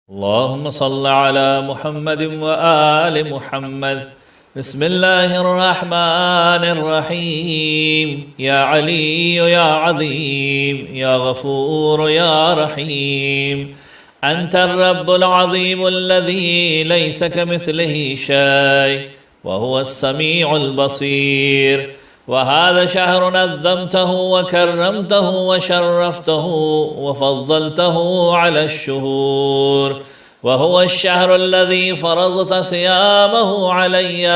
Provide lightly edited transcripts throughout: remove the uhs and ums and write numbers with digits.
اللهم صل على محمد وآل محمد. بسم الله الرحمن الرحيم. يا علي يا عظيم يا غفور يا رحيم، أنت الرب العظيم الذي ليس كمثله شيء وهو السميع البصير. وهذا شهر نظمته وكرمته وشرفته وفضلته على الشهور، وهو الشهر الذي فرضت صيامه علي،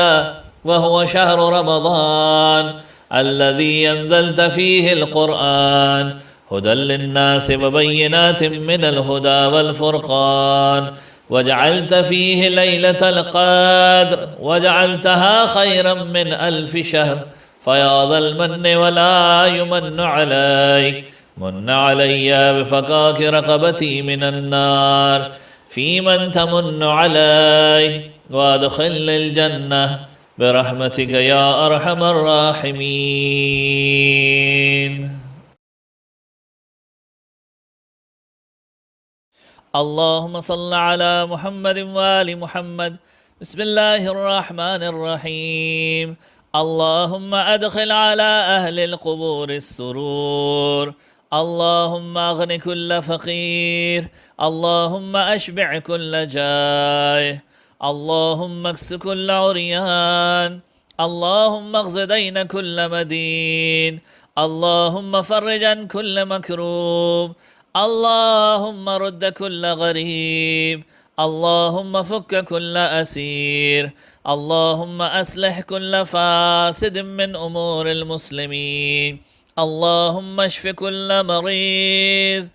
وهو شهر رمضان الذي أنزلت فيه القرآن هدى للناس وبينات من الهدى والفرقان، وجعلت فيه ليلة القدر وجعلتها خيرا من 1000 شهر. فيا ذا المن ولا يمن عليك، من علي بفكاك رقبتي من النار في من تمن عليه، وادخل الجنة برحمتك يا أرحم الراحمين. اللهم صل على محمد وآل محمد. بسم الله الرحمن الرحيم. اللهم أدخل على أهل القبور السرور، اللهم أغن كل فقير، اللهم أشبع كل جائع، اللهم اكس كل عريان، اللهم اغز دين كل مدين، اللهم فرج عن كل مكروب، اللهم رد كل غريب، اللهم فك كل أسير، اللهم أصلح كل فاسد من أمور المسلمين، اللهم اشف كل مريض،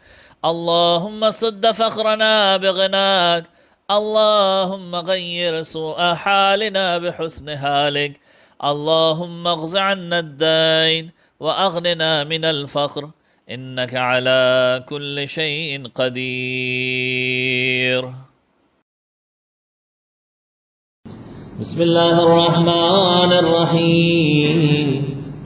اللهم صد فقرنا بغناك، اللهم غير سوء حالنا بحسن حالك، اللهم اغز عنا الدين وأغننا من الفقر، إنك على كل شيء قدير. بسم الله الرحمن الرحيم.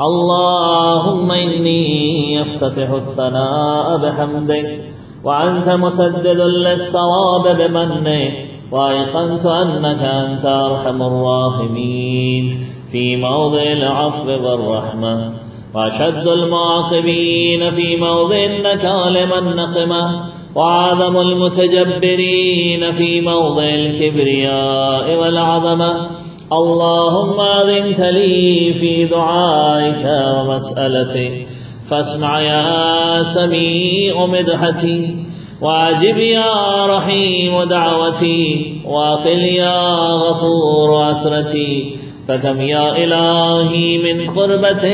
اللهم إني أفتتح الثناء بحمدك، وأنت مسدد للصواب بمنك، وأيقنت أنك أنت أرحم الراحمين في موضع العفو والرحمة، وأشد المعاقبين في موضع النكال والنقمة، وأعظم المتجبرين في موضع الكبرياء والعظمة. اللهم أذنت لي في دعائك ومسألتك، فاسمع يا سميع مدحتي، وأجب يا رحيم دعوتي، وأقل يا غفور عسرتي. فكم يا إلهي من قربة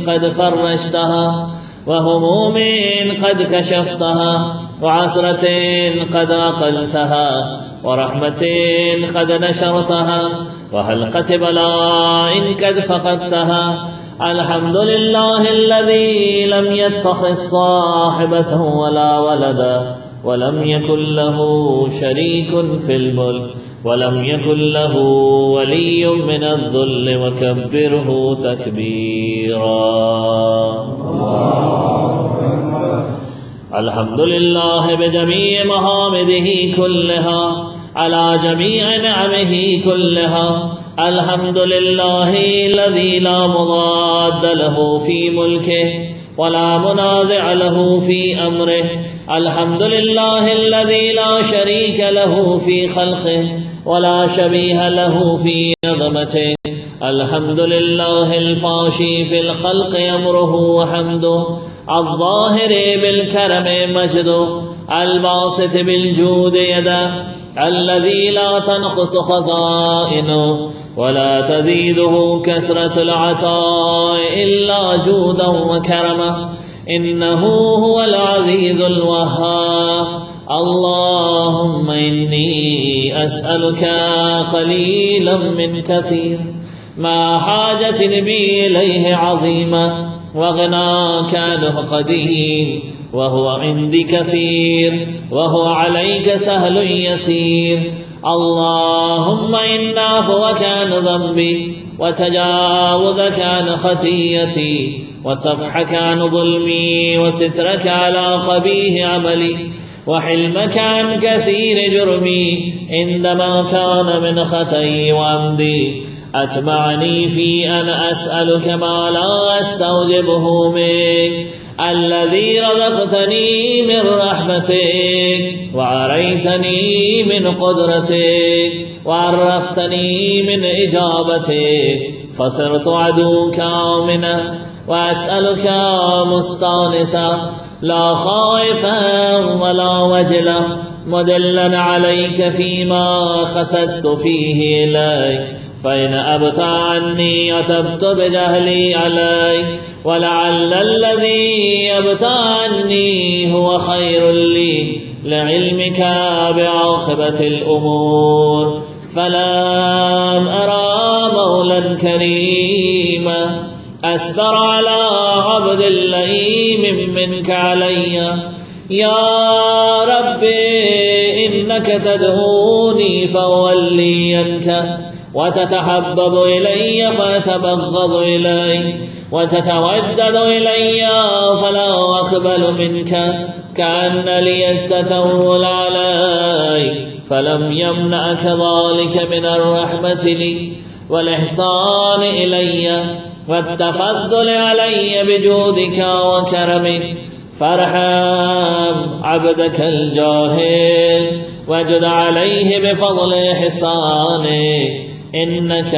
قد فرجتها، وهموم قد كشفتها، وعسرة قد أقلتها، ورحمة قد نشرتها، وحلقة بلاء قد فقدتها. الحمد لله الذي لم يتخذ صاحبة ولا ولدا، ولم يكن له شريك في الملك، ولم يكن له ولي من الذل، وكبره تكبيرا. الحمد لله بجميع محامده كلها، على جميع نعمه كلها. الحمد لله الذي لا مضاد له في ملكه، ولا منازع له في أمره. الحمد لله الذي لا شريك له في خلقه، ولا شبيه له في عظمته. الحمد لله الفاشي في الخلق أمره وحمده، الظاهر بالكرم مجده، الباسط بالجود يده، الذي لا تنقص خزائنه ولا تزيده كثرة العطاء إلا جودا وكرما. إنه هو العزيز الوهاب. اللهم إني أسألك قليلا من كثير، ما حاجة بي إليه عظيمة، وغناك عنه قديم، وهو عندي كثير، وهو عليك سهل يسير. اللهم إن عفوك عن ذنبي، وتجاوزك عن خطيئتي، وصفحك عن ظلمي، وسترك على قبيح عملي، وحلمك عن كثير جرمي عندما كان من خطئي وعمدي أتبعني في أن أسألك ما لا أستوجبه منك الذي رزقتني من رحمتك وعريتني من قدرتك وعرفتني من إجابتك فصرت عدوك آمنا وأسألك مستانسا لا خائفا ولا وجلا مدلا عليك فيما خسدت فيه إليك فإن أبت عني أتبت بجهلي عليك ولعل الذي أبت عني هو خير لي لعلمك بعاقبة الأمور فلم أرى مولا كريما أسبر على عبد اللئيم منك علي يا رب إنك تدعوني فأولينك وتتحبب إلي فأتبغض إليك وتتودد إلي فلا أقبل منك كأن لي التتول عليك فلم يمنعك ذلك من الرحمة لي والإحسان إلي والتفضل علي بجودك وكرمك فارحم عبدك الجاهل وجد عليه بفضل إحسانك إنك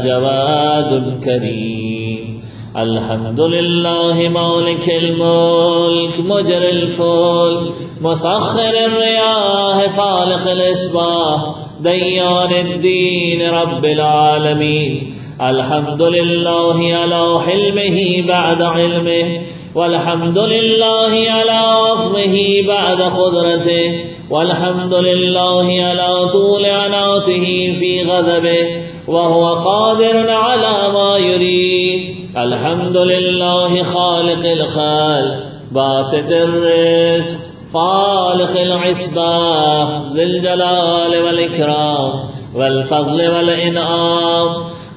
جواد كريم الحمد لله مالك الملك مجري الفلك مسخر الرياح فالق الإصباح ديان الدين رب العالمين الحمد لله على حلمه بعد علمه والحمد لله على عفوه بعد قدرته والحمد لله على طول عناته في غضبه وهو قادر على ما يريد الحمد لله خالق الخلق باسط الرزق فالق العصبة ذي الجلال والإكرام والفضل والإنعام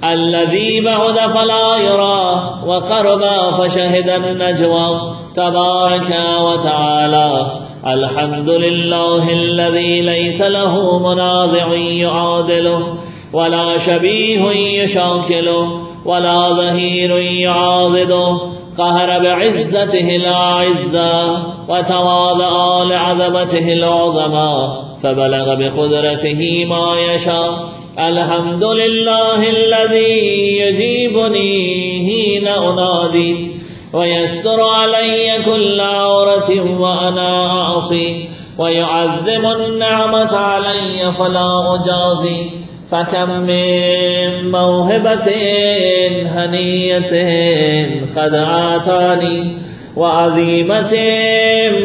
الذي بعد فلا يرى وقرب فشهد النجوى تبارك وتعالى الحمد لله الذي ليس له منازع يعادله ولا شبيه يشاكله ولا ظهير يعاضده قهر بعزته الأعزة وتواضع لعظمته العظمى فبلغ بقدرته ما يشاء الحمد لله الذي يجيبني حين أنادي ويستر علي كل عورة وأنا أعصي ويعظم النعمة علي فلا أجازي فكم من موهبة هنية قد أعطاني وعظيمة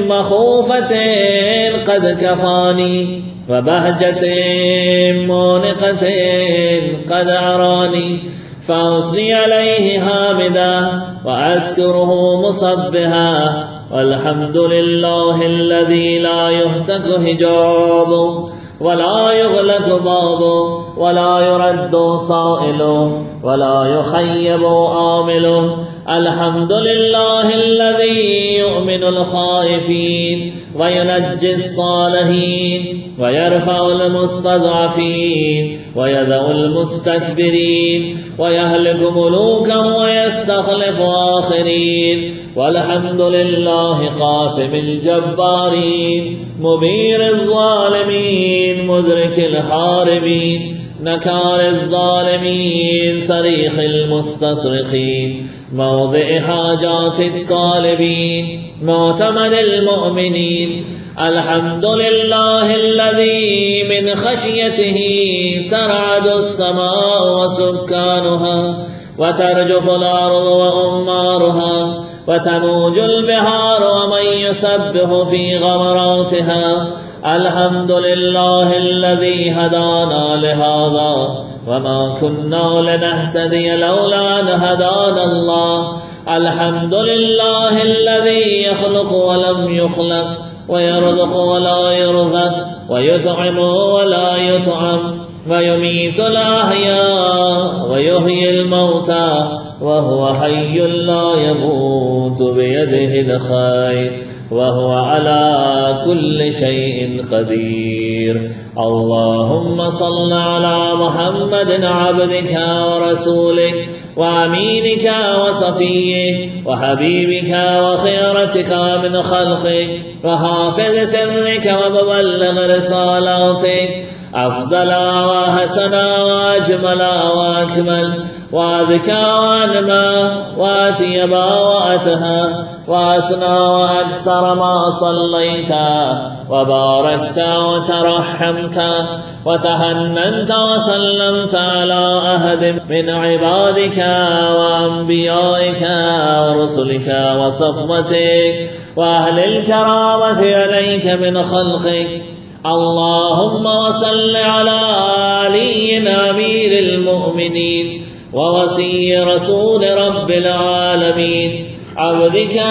مخوفة قد كفاني وبهجة مونقة قد أراني فأصلي عليه حامدا وأذكره مصبها والحمد لله الذي لا يهتك حجابه ولا يغلق بابه ولا يرد صائله ولا يخيب آمله الحمد لله الذي يؤمن الخائفين وينجي الصالحين ويرفع المستضعفين ويذع المستكبرين ويهلك ملوكا ويستخلف آخرين والحمد لله قاسم الجبارين مبير الظالمين مدرك الحاربين نكال الظالمين صريخ المستصرخين موضع حاجات الطالبين معتمد المؤمنين الحمد لله الذي من خشيته ترعد السماء وسكانها وترجف الأرض وأمارها وتموج البحار ومن يسبح في غمراتها الحمد لله الذي هدانا لهذا وما كنا لنهتدي لولا أن هدانا الله الحمد لله الذي يخلق ولم يخلق ويرزق ولا يرزق ويطعم ولا يطعم ويميت الأحياء ويحيي الموتى وهو حي لا يموت بيده الخير وهو على كل شيء قدير. اللهم صل على محمد عبدك ورسولك وأمينك وصفيك وحبيبك وخيرتك من خلقك وحافظ سرك ومبلغ رسالاتك، أفضل وحسن وأجمل وأكمل وأذكى وأنمى وأطيب وأطهر وأسنى وأكثر ما صليت وباركت وترحمت وتهننت وسلمت على أحد من عبادك وأنبيائك ورسلك وصفوتك وأهل الكرامة عليك من خلقك. اللهم وصل على علي أمير المؤمنين ووصي رسول رب العالمين، عبدك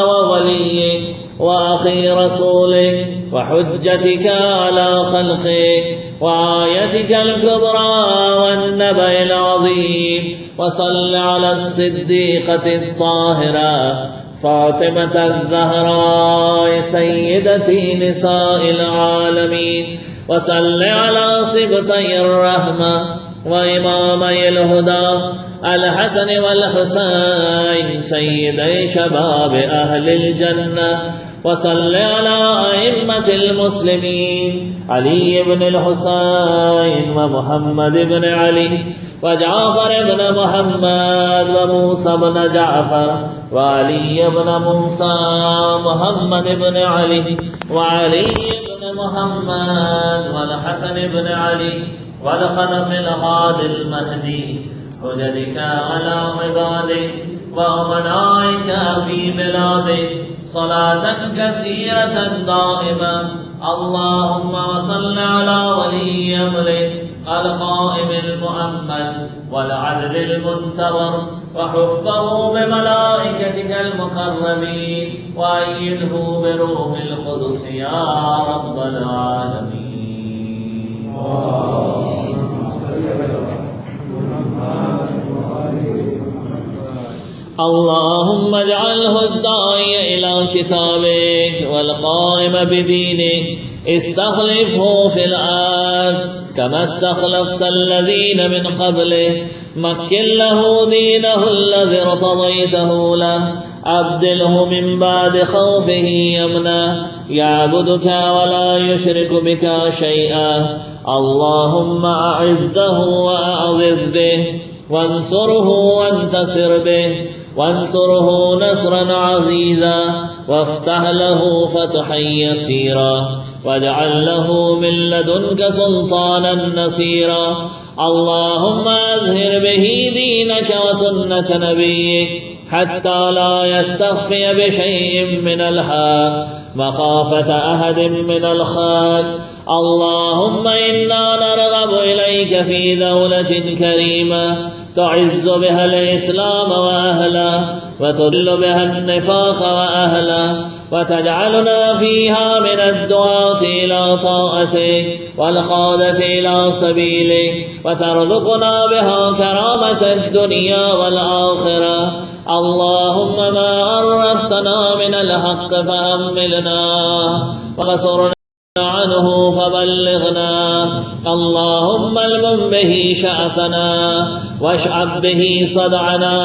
ووليك وأخي رسولك وحجتك على خلقك وآيتك الكبرى والنبأ العظيم. وصل على الصديقة الطاهرة فاطمة الزهراء سيدة نساء العالمين. وصل على سبطي الرحمة وإمامي الهدى الحسن والحسين سيدي شباب أهل الجنة. وصل على أئمة المسلمين علي بن الحسين ومحمد بن علي وجعفر بن محمد وموسى بن جعفر وعلي بن موسى ومحمد بن علي وعلي بن محمد والحسن بن علي والخلف الهادي المهدي، حججك على عبادك وأمنائك في بلادك صلاة كثيرة دائمة. اللهم وصل على ولي أمرك القائم المؤمل والعدل المنتظر وحفه بملائكتك المكرمين وأيده بروح القدس يا رب العالمين. اللهم اجعله الداعي إلى كتابك والقائم بدينك، استخلفه في الأرض كما استخلفت الذين من قبله، مكن له دينه الذي ارتضيته له، أبدله من بعد خوفه يمنا يعبدك ولا يشرك بك شيئا. اللهم أعزه وأعزز به، وانصره وانتصر به، وانصره نصرا عزيزا، وافتح له فتحا يسيرا، واجعل له من لدنك سلطانا نصيرا. اللهم أظهر به دينك وسنة نبيك حتى لا يستخفي بشيء من الحق مخافة أحد من الخلق. اللهم إنا نرغب إليك في دولة كريمة تعز بها الإسلام وأهله، وتذل بها النفاق وأهله، وتجعلنا فيها من الدعاة إلى طاعتك والقادة إلى سبيلك، وترزقنا بها كرامة الدنيا والآخرة. اللهم ما عرفتنا من الحق فأملنا، وقصرنا عنه فبلغنا. اللهم المم به شأفنا، واشعب به صدعنا،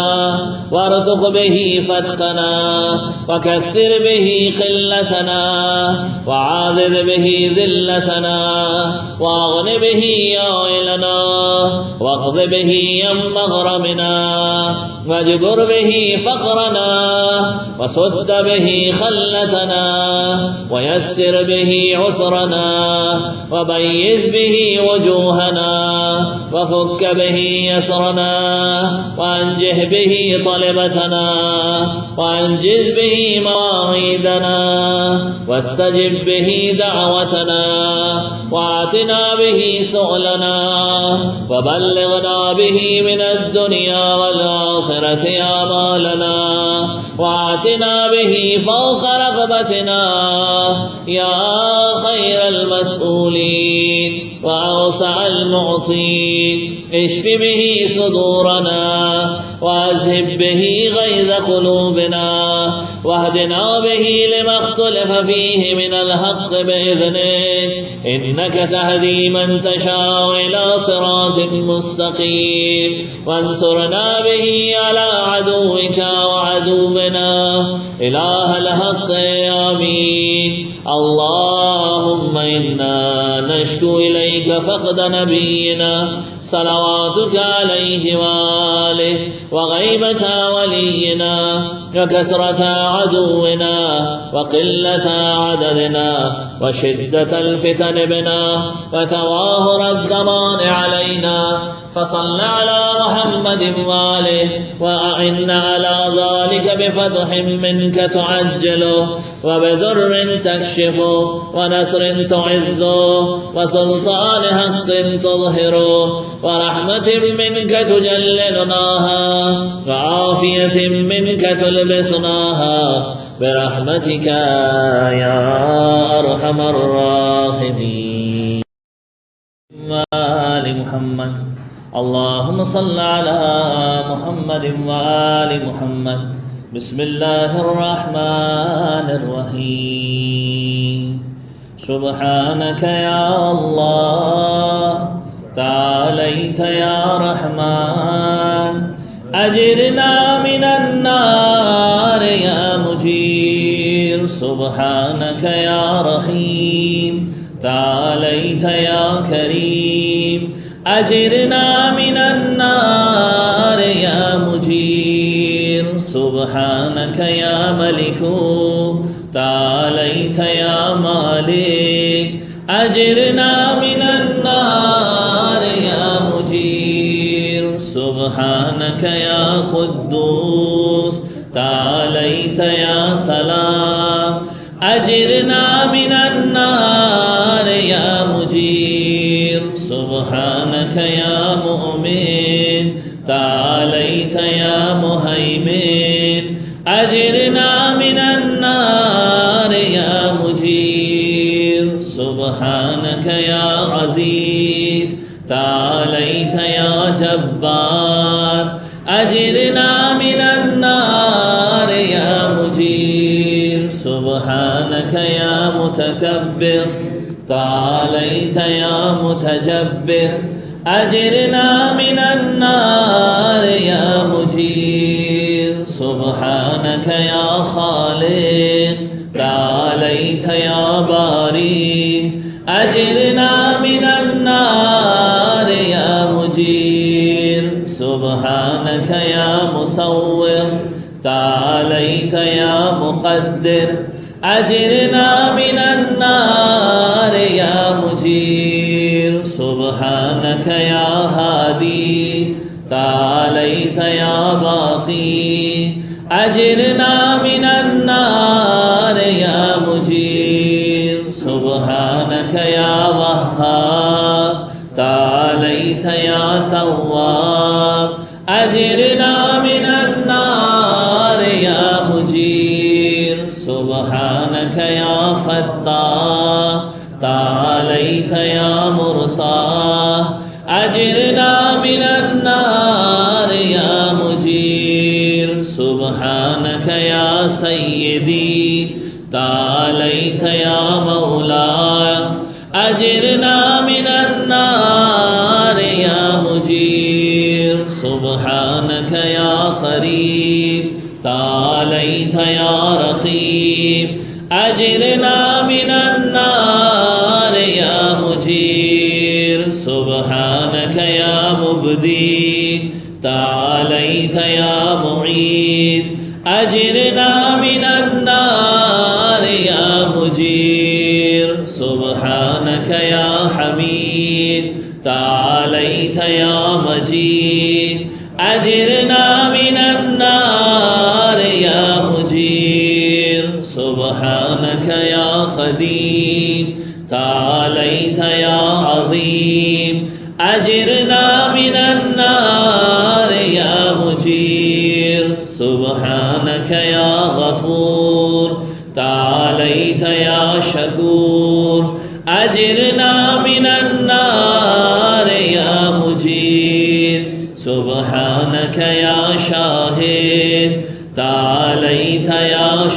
وارتق به فتقنا، وكثر به قلتنا، وعاذر به ذلتنا، واغن به عائلنا، واقض به مغرمنا، واجبر به فقرنا، وسد به خلتنا، ويسر به عسرنا، وبيز به وجوهنا، وفك به يسرنا، وأنجه به طلبتنا، وأنجز به مواعيدنا، واستجب به دعوتنا، وآتنا به سؤلنا، وبلغنا به من الدنيا والآخرة آمالنا، وآتنا به فوق رغبتنا يا خير المسؤولين وأوسع المعطين. اشف به صدورنا، وأذهب به غيظ قلوبنا، واهدنا به لما اختلف فيه من الحق بإذنك إنك تهدي من تشاء إلى صراط مستقيم وانصرنا به على عدوك وعدونا إله الحق آمين اللهم إنا نشكو إليك فقد نبينا صلواتك عليه وآله وغيبة ولينا وكسرة عدونا وقلة عددنا وشدة الفتن بنا وتظاهر الزمان علينا فصل على محمد وآله وأعنا على ذلك بفتح منك تعجله وبذر تكشفه ونصر تعزه وسلطان حق تظهره ورحمة منك تجللناها وعافية منك تلبسناها برحمتك يا أرحم الراحمين وآل محمد اللهم صل على محمد وآل محمد بسم الله الرحمن الرحيم سبحانك يا الله تعاليت يا رحمن أجرنا من النار يا مجير سبحانك يا رحيم تعاليت يا كريم أجرنا من النار يا مجير سبحانك يا ملك تعاليت يا مالك أجرنا من النار يا مجير سبحانك يا قدوس تعاليت يا سلام أجرنا من النار يا مجير سبحانك يا مؤمن تعاليت يا مهيمن أجرنا من النار يا مجير سبحانك يا عزيز تعاليت يا جبار أجرنا من النار يا مجير سبحانك يا متكبر تعاليت يا متجبر أجرنا من النار يا مجير سبحانك يا خالق تعاليت يا باري أجرنا من النار يا مجير سبحانك يا مصور تعاليت يا مقدر أجرنا من النار يا مجير سبحانك يا هادي تعاليت يا باقي أجرنا من النار يا مجير سبحانك يا وهاب تعاليت يا تواب أجرنا من النار يا مجير سبحانك يا فتاح تعاليت يا مرتاح أجرنا من النار يا مجير سبحانك يا سيدي تعاليت يا مولاي أجرنا من النار يا مجير سبحانك يا قريب تعاليت يا رقيب أجرنا من النار يا مجير سبحانك يا مبدي تعاليت يا معيد أجرنا من النار يا مجير سبحانك يا حميد تعاليت يا مجيد أجرنا من النار يا مجير سبحانك يا قديم تعاليت يا عظيم أجرنا من النار يا مجير سبحانك يا غفور تعاليت يا شكور أجرنا من النار يا مجير سبحانك يا شاهد تعاليت يا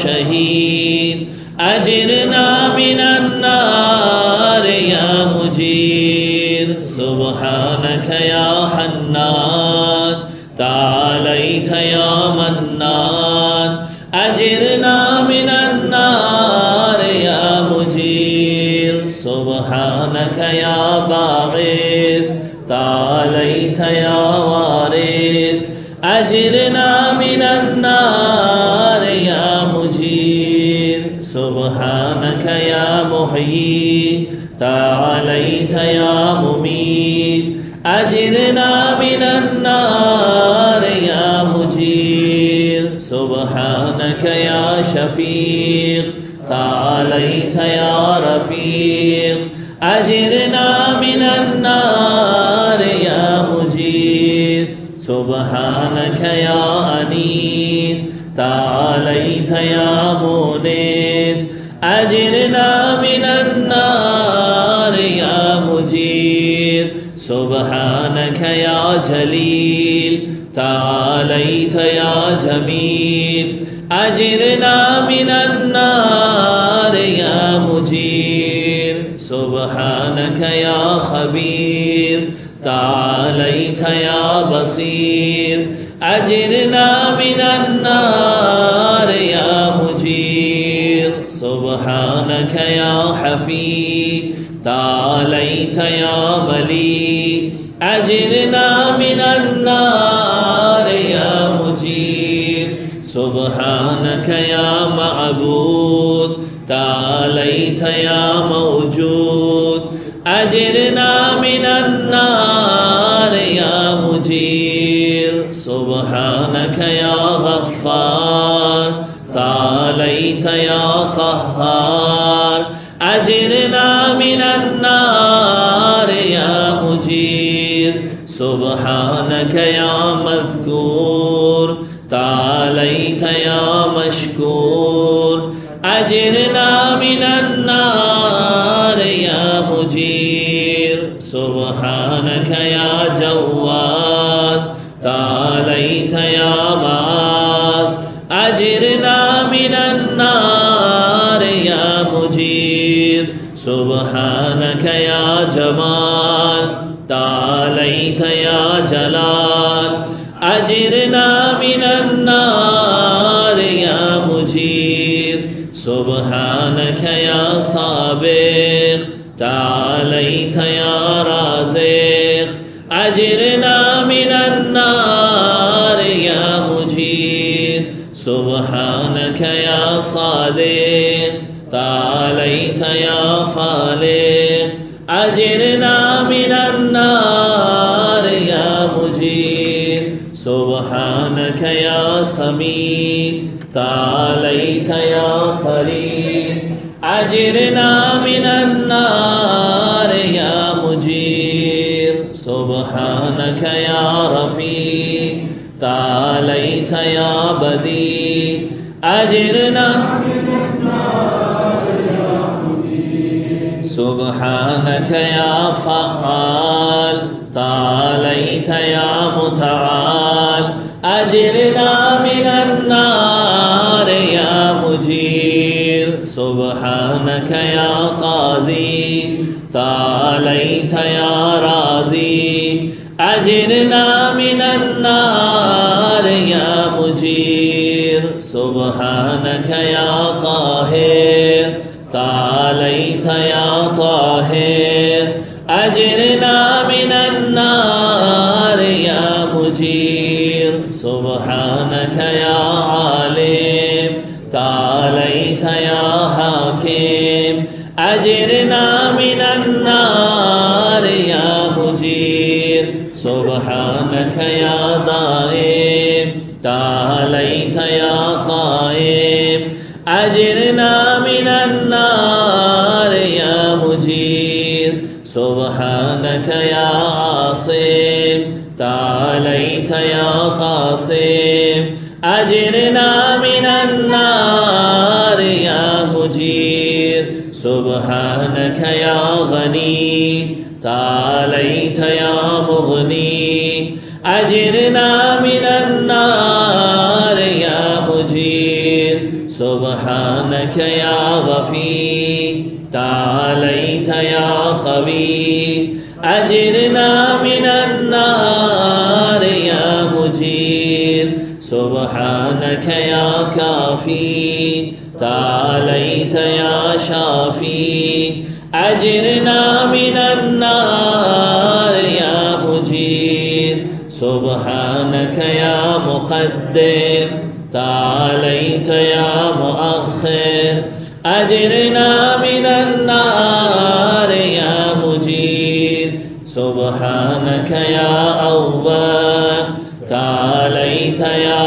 سبحانك يا حنان تعاليت يا منان أجرنا من النار يا مجير سبحانك يا باعث تعاليت يا وارث أجرنا من النار يا مجير سبحانك يا محيي تعاليت يا مميت أجرنا من النار يا مجير سبحانك يا شفيق تعاليت يا رفيق أجرنا من النار يا مجير سبحانك يا أنيس تعاليت يا مونس أجرنا من النار يا مجير سبحانك يا جليل تعاليت يا جميل أجرنا من النار يا مجير سبحانك يا خبير تعاليت يا بصير أجرنا من النار يا مجير سبحانك يا حفي تعاليت يا مليك أجرنا من النار يا مجير سبحانك يا معبود تعاليت يا موجود أجرنا من النار يا مجير سبحانك يا غفار تعاليت يا قهار أجرنا من النار يا مجير سبحانك يا مذكور تعاليت يا مشكور أجرنا من النار يا مجير سبحانك يا جواد تعاليت يا معاذ أجرنا من النار يا مجير سبحانك يا جمال تعاليت يا جلال أجرنا من النار يا مجير سبحانك يا سابق تعاليت يا رازق أجرنا من النار يا مجير سبحانك يا صادق تعاليت يا فالق أجرنا من النار يا مجير سبحانك يا سميع تعاليت يا صريع أجرنا من النار يا مجير سبحانك يا رفيع تعاليت يا بديع أجرنا من النار يا مجير سبحانك يا فعال تعاليت يا متعال أجرنا من النار يا مجير سبحانك يا قاضي تعاليت يا رازي أجرنا من النار يا مجير سبحانك يا قاهر تعاليت يا طاهر أجرنا من النار يا مجير سبحانك يا عالم تعاليت يا حاكم أجرنا من النار يا مجير سبحانك يا دائم تعاليت يا قائم أجرنا من النار يا مجير سبحانك يا عاصم تعاليت يا قاسم أجرنا من النار يا مجير سبحانك يا غني تعاليت يا مغني أجرنا من النار يا مجير سبحانك يا غفير تعاليت يا قوي أجرنا من النار يا مجير سبحانك يا كافي تعاليت يا شافي أجرنا من النار يا مجير سبحانك يا مقدم تعاليت يا مؤخر أجرنا من النار يا مجير سبحانك يا أول تعاليت يا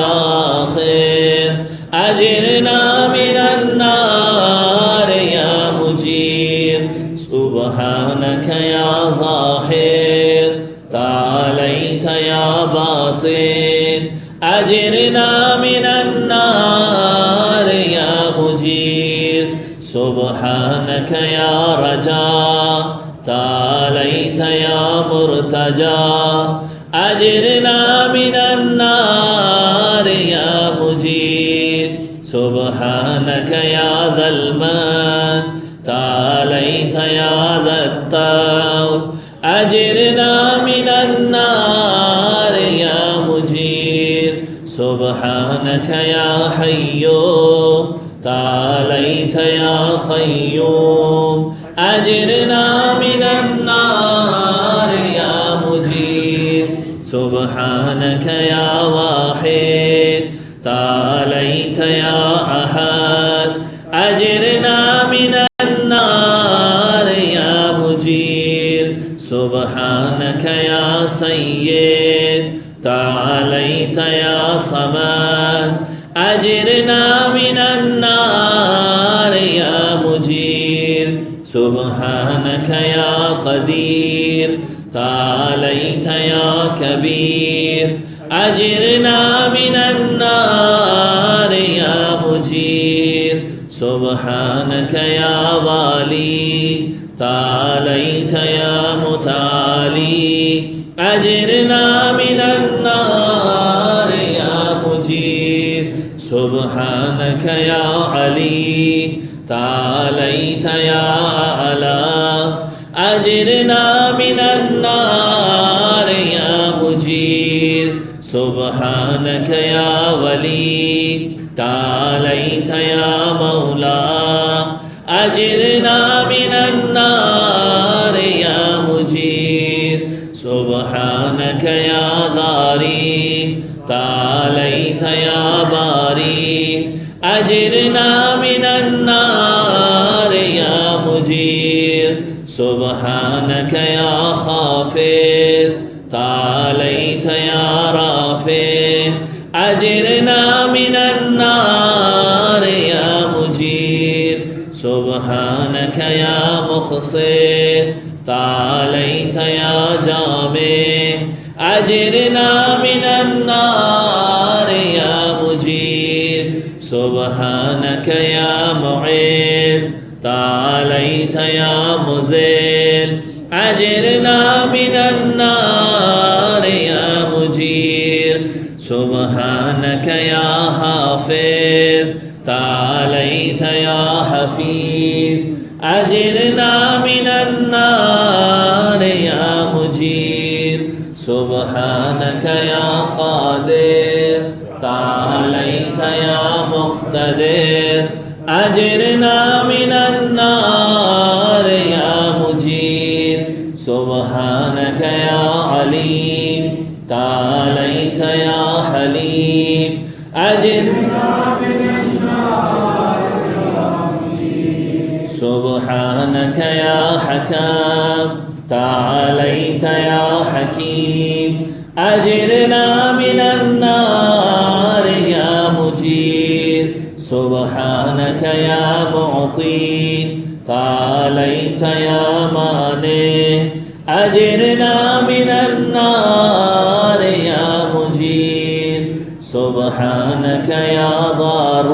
آخر أجرنا من النار يا مجير سبحانك يا ظاهر تعاليت يا باطن أجرنا من النار يا مجير سبحانك يا رجاء تعاليت يا مرتجى أجرنا من النار يا مجير سبحانك يا ذا المن تعاليت يا ذا الطول أجرنا من النار يا مجير سبحانك يا حي تعاليت يا قيوم أجرنا من النار يا مجير سبحانك يا واحد تعاليت يا أحد أجرنا من النار يا مجير سبحانك يا سيد تعاليت يا صمد أجرنا من النار يا مجير سبحانك يا قدير تعاليت يا كبير أجرنا من النار يا مجير سبحانك يا والي تعاليت يا متعالي أجرنا من النار يا مجير سبحانك يا علي تعاليت يا أعلى أجرنا من النار يا مجير سبحانك يا ولي تعاليت يا مولا أجرنا من النار يا مجير سبحانك يا داري تعاليت يا باري أجرنا من النار يا مجير سبحانك يا خافز تعاليت يا رافع أجرنا من النار يا مجير سبحانك يا مقصد تعاليت يا جامع أجرنا من النار يا مجير سبحانك يا معز تعاليت يا مذل أجرنا من النار يا مجير سبحانك يا حافظ تعاليت يا حفيظ أجرنا من النار يا مجير سبحانك يا قادر تعاليت يا مقتدر أجرنا من النار يا مجير سبحانك يا عليم تعاليت يا حليم أجرنا من النار يا مجير سبحانك يا حكام تعاليت يا حكيم أجرنا من النار يا مجير سبحانك يا معطي تعاليت يا مانع أجرنا من النار يا مجير سبحانك يا ضار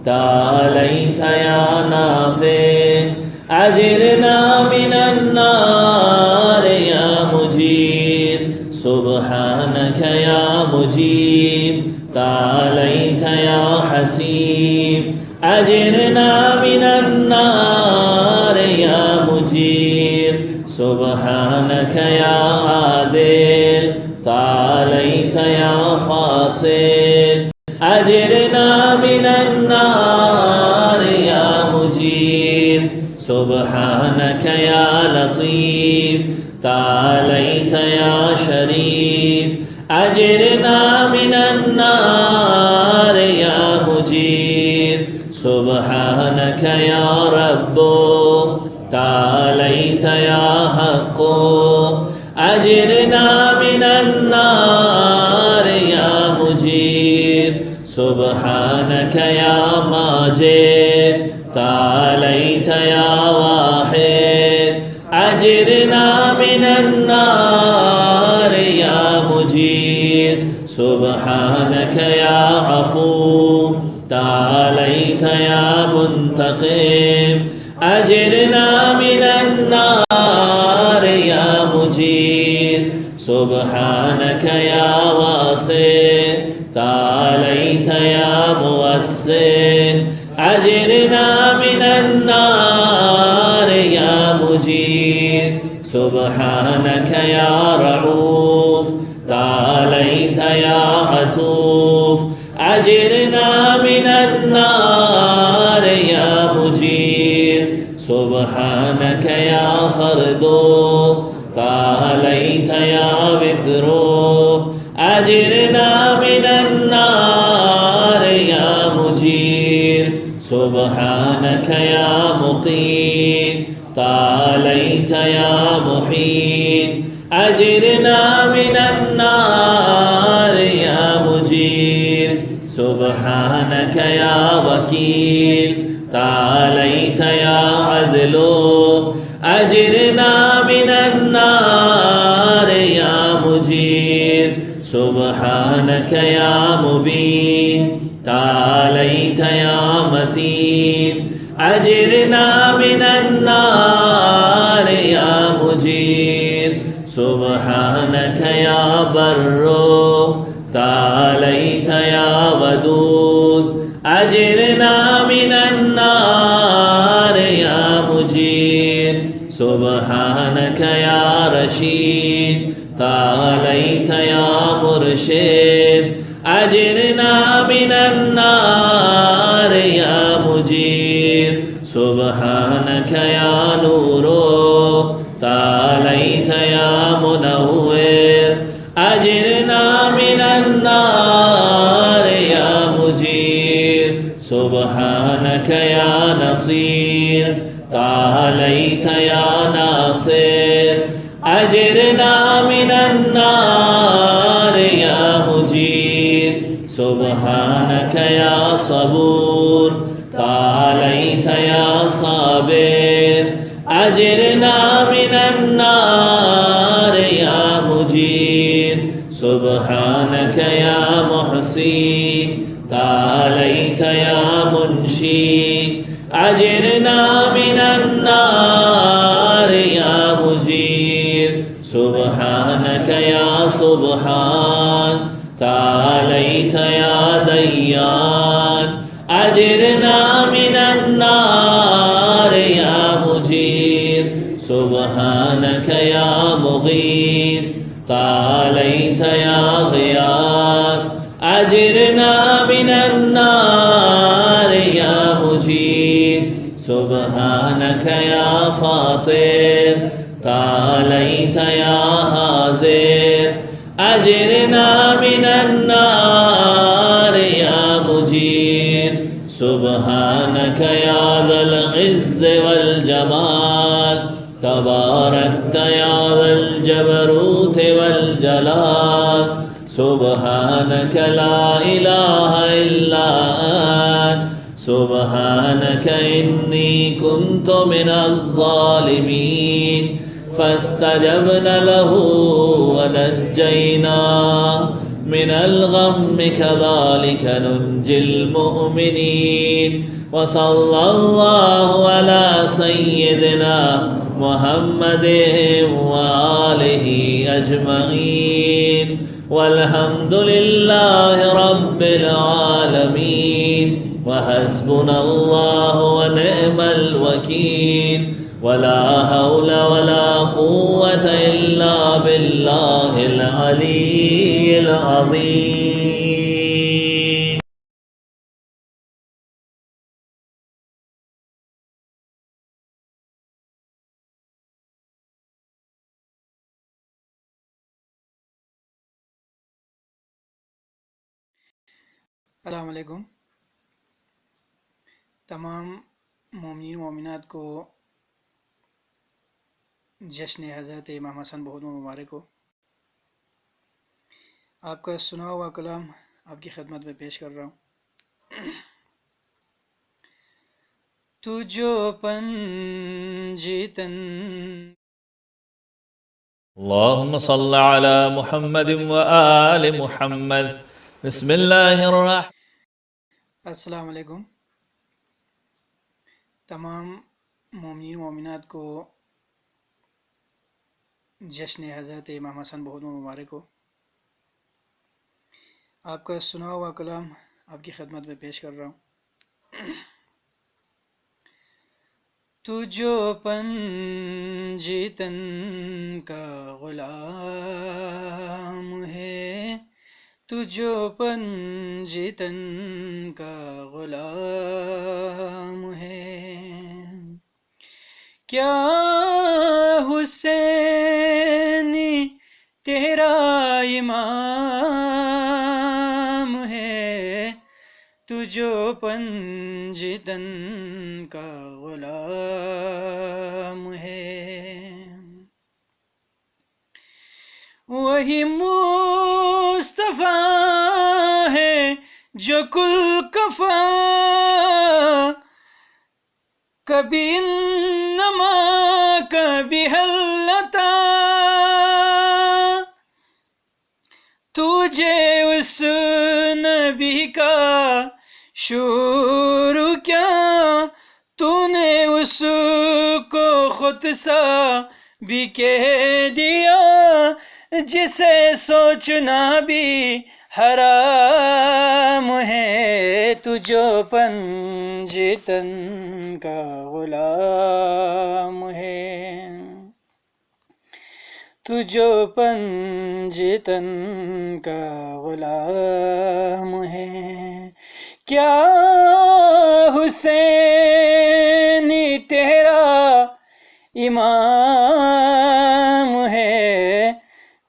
تعاليت يا نافع أجرنا من النار يا مجير سبحانك يا مجيب تعاليت يا حسيب أجرنا من النار مجير سبحانك يا عادل تعاليت يا فاصل أجرنا من النار يا مجير سبحانك يا لطيف تعاليت يا شريف أجرنا من النار يا مجير سبحانك يا رب تعاليت يا حق أجرنا من النار يا مجير سبحانك يا ماجد تعاليت يا واحد أجرنا من النار يا مجير سبحانك يا عفو تعاليت يا منتقم أجرنا من النار يا مجير سبحانك يا واسع تعاليت يا موسع أجرنا من النار يا مجير سبحانك يا رعوف تعاليت يا عطوف أجرنا من النار يا مجير سبحانك يا فرد تعاليت يا بكر أجرنا من النار يا مجير سبحانك يا مقيم تعاليت يا محيط أجرنا من النار يا مجير سبحانك يا وكيل تعاليت يا عدل أجرنا من النار يا مجير سبحانك يا مبين تعاليت يا متين أجرنا من النار يا مجير سبحانك يا بر تعاليت يا ودود أجرنا من النار يا مجير سبحانك يا رشيد تعاليت يا مرشد أجرنا من النار يا مجير سبحانك يا نور تعاليت يا منور أجرنا من النار يا مجير سبحانك يا نصير تعاليت يا ناصر أجرنا من النار يا مجير سبحانك يا صبور تعاليت يا صابر أجرنا من النار يا مجير سبحانك يا محصي تعاليت يا منشي أجرنا من النار يا مجير سبحانك يا سبحان تعاليت يا ديان أجرنا من النار يا مجير سبحانك يا مغيث تعاليت يا غياث أجرنا من النار يا مجير سبحانك يا فاطر تعاليت يا حاضر أجرنا من النار يا مجير سبحانك يا ذا العز والجمال تباركت يا ذا الجبروت والجلال سبحانك لا إله إلا أنت سبحانك إني كنت من الظالمين فاستجبنا له ونجيناه من الغم كذلك ننجي المؤمنين وصلى الله على سيدنا محمد وآله أجمعين والحمد لله رب العالمين وحسبنا الله ونعم الوكيل ولا حول ولا قوة إلا بالله العلي العظيم. السلام علیکم. تمام مومنین مومنات کو جشن حضرت امام حسن بہت مبارک ہو. آپ کا سنا ہوا کلام آپ کی خدمت میں پیش کر رہا ہوں. تو جو پنجتن اللهم صل على محمد وآل محمد. بسم الله الرحمن. السلام علیکم. تمام مومنین مومنات کو جشن حضرت امام حسن بہت مبارک ہو. آپ کا سنا ہوا کلام آپ کی خدمت میں پیش کر رہا ہوں. تو جو پنجتن کا غلام ہے، تو جو پنجتن کا غلام ہے، کیا حسینی تیرا امام ہے، تو جو پنجتن کا غلام ہے. وہی مصطفیٰ ہے جو کل کفا، کبھی انما کبھی حلتا، تجھے اس نبی کا شور کیا، تو نے اس کو خود سا بھی کہہ دیا، جسے سوچنا بھی حرام ہے. تو جو پنجتن کا غلام ہے، تو جو پنجتن کا غلام ہے، کیا حسینی تیرا امام ہے،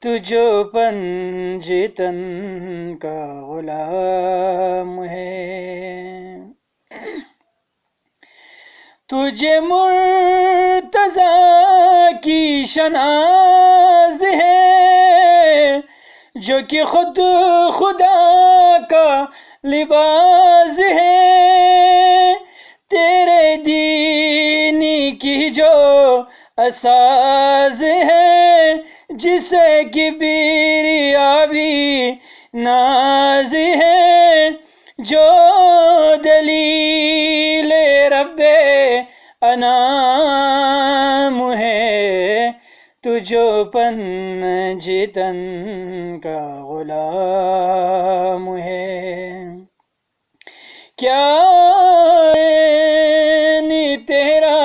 تو جو پنجتن کا غلام ہے. تجھے مرتضیٰ کی شناز ہے، جو کہ خود خدا کا لباس ہے، تیرے دین کی جو اساس ہے، جسے کبریا بھی ناز ہے، جو دلیل رب انام ہے، تو جو پنجتن کا غلام ہے. کیا تیرا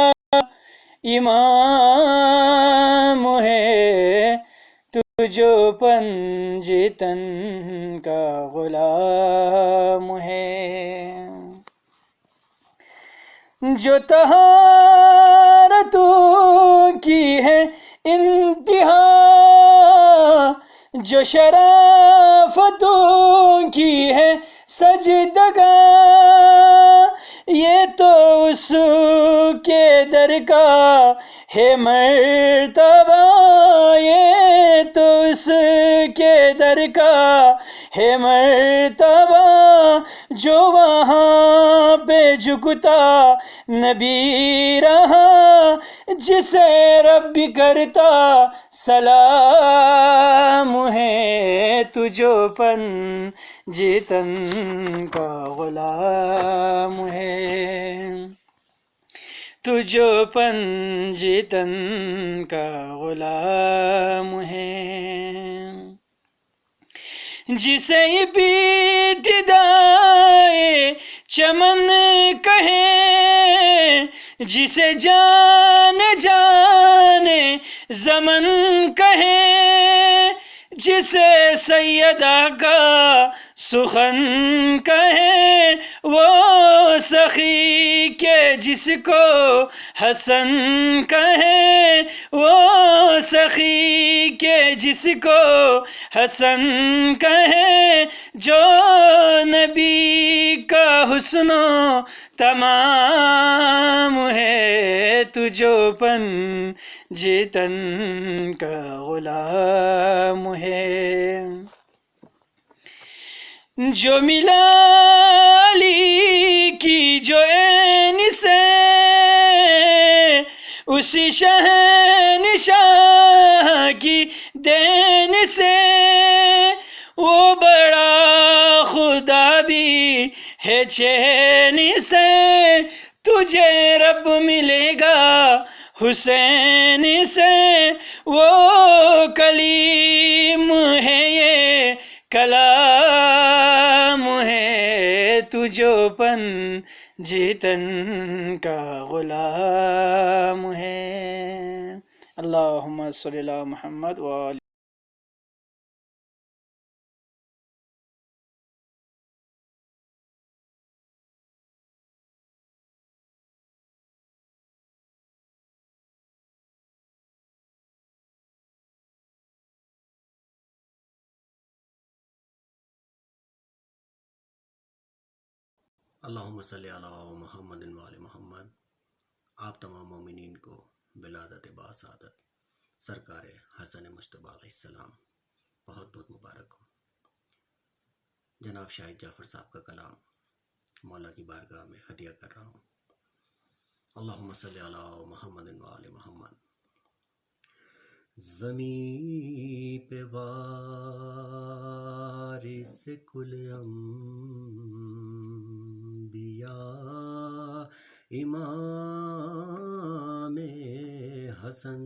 امام ہے، تو جو پنجتن کا غلام ہے. جو طہارتوں کی ہے انتہا، جو شرافتوں کی ہے سجدگاہ، یہ تو اس کے در کا ہے مرتبہ، یہ تو اس کے در کا ہے مرتبہ، جو وہاں پہ جھکتا نبی رہا، جسے رب کرتا سلام ہے. تو جو پنجتن کا غلام ہے، تو جو پنجتن کا غلام ہے، جسے ابتدائے چمن کہیں، جسے جانے جانے زمن کہے، جسے سیدہ کا سخن کہے، وہ سخی کے جس کو حسن کہے، وہ سخی کے جس کو حسن کہے، جو نبی کا حسن و تمام ہے، تو جو پن جتن کا غلام ہے۔ جو ملا علی کی جو عین سے، اسی شہنشاہ کی دین سے، وہ بڑا خدا بھی ہے چین سے، تجھے رب ملے گا حسین سے، وہ کلیم ہے یہ کلام ہے، تو جو پن جیتن کا غلام ہے۔ اللہم صلی علی محمد وآل اللہم صلی علی محمد وآل محمد۔ آپ تمام مومنین کو ولادت باسعادت سرکار حسن مجتبیٰ علیہ السلام بہت بہت مبارک ہو۔ جناب شاہد جعفر صاحب کا کلام مولا کی بارگاہ میں ہدیہ کر رہا ہوں۔ اللہم صلی علی محمد وآل محمد۔ زمین پہ وارث کل انبیاء امام حسن،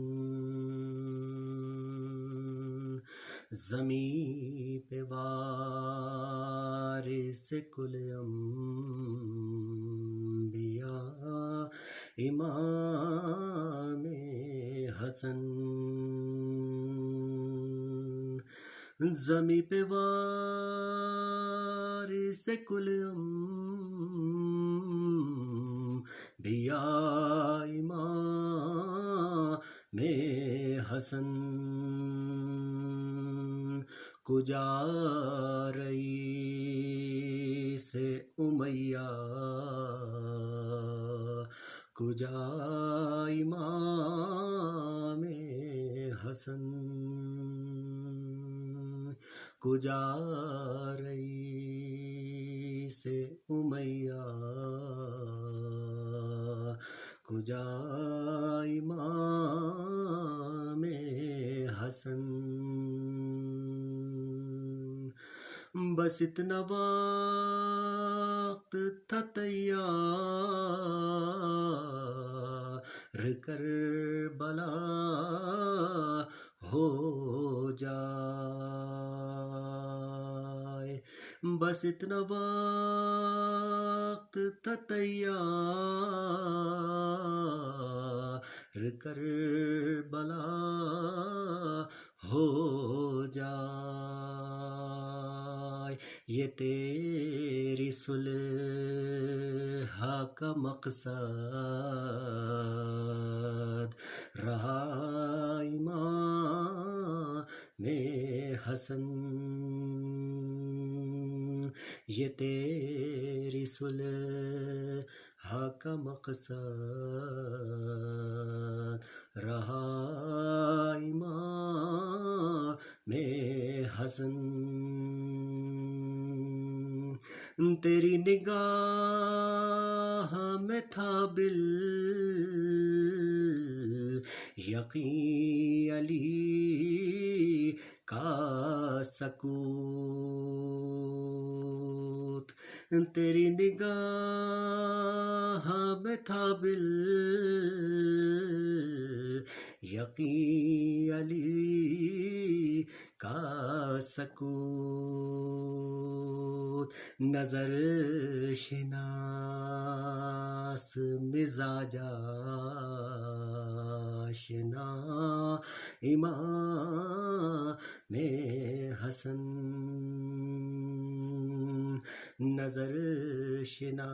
زمین پہ وارث کل انبیاء امام حسن، زمین پہ وارث کل انبیاء امام حسن، کجا رئیس امیہ کجا امام حسن، کجا رئیس امیہ کجا امام حسن، بس اتنا وقت تھا تیار کربلا ہو جائے، بس اتنا وقت تھا تیار کربلا ہو جائے، یہ تیری صلح کا مقصد رہا امام حسن، یہ تیری صلح کا مقصد رہا امام حسن، تیری نگاہ میں تھا یقین علی کا سکوت، تیری نگاہ میں تھا یقین علی کا سکوت، نظر شناس مزاج آشنا امام حسن نظر شناس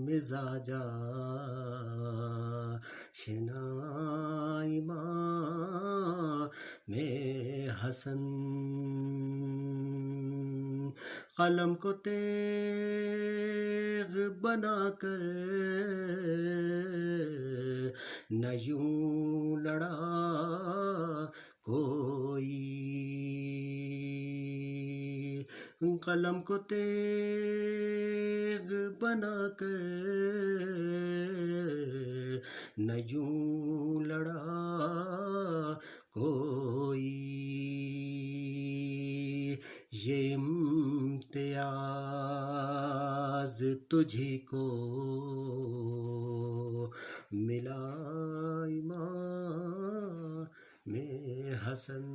مزاج آشنا امام حسن قلم کو تیغ بنا کر نہ یوں لڑا کوئی، قلم کو تیغ بنا کر نہ یوں لڑا کوئی، یہ امتیاز تجھی کو ملا امام حسن،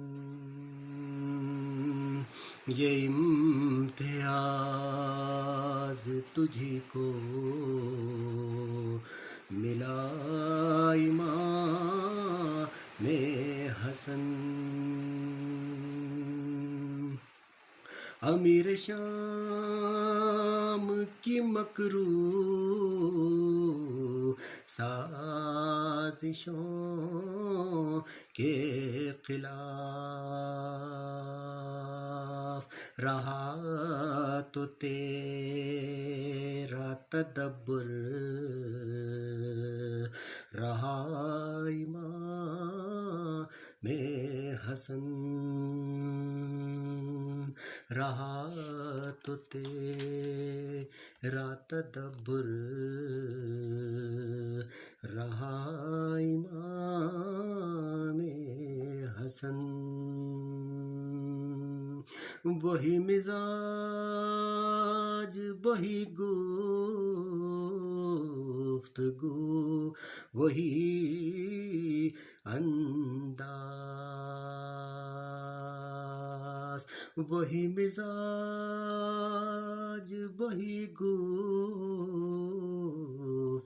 یہ امتیاز تجھی کو ملا امام حسن، امیر شام کی مکروہ سازشوں کے خلاف رہا تو تیرا تدبر، رہا امام حسن، رہا تو تیرا تدبر، رہا امام حسن، وہی مزاج وہی گفتگو وہی انداز، وہی مزاج وہی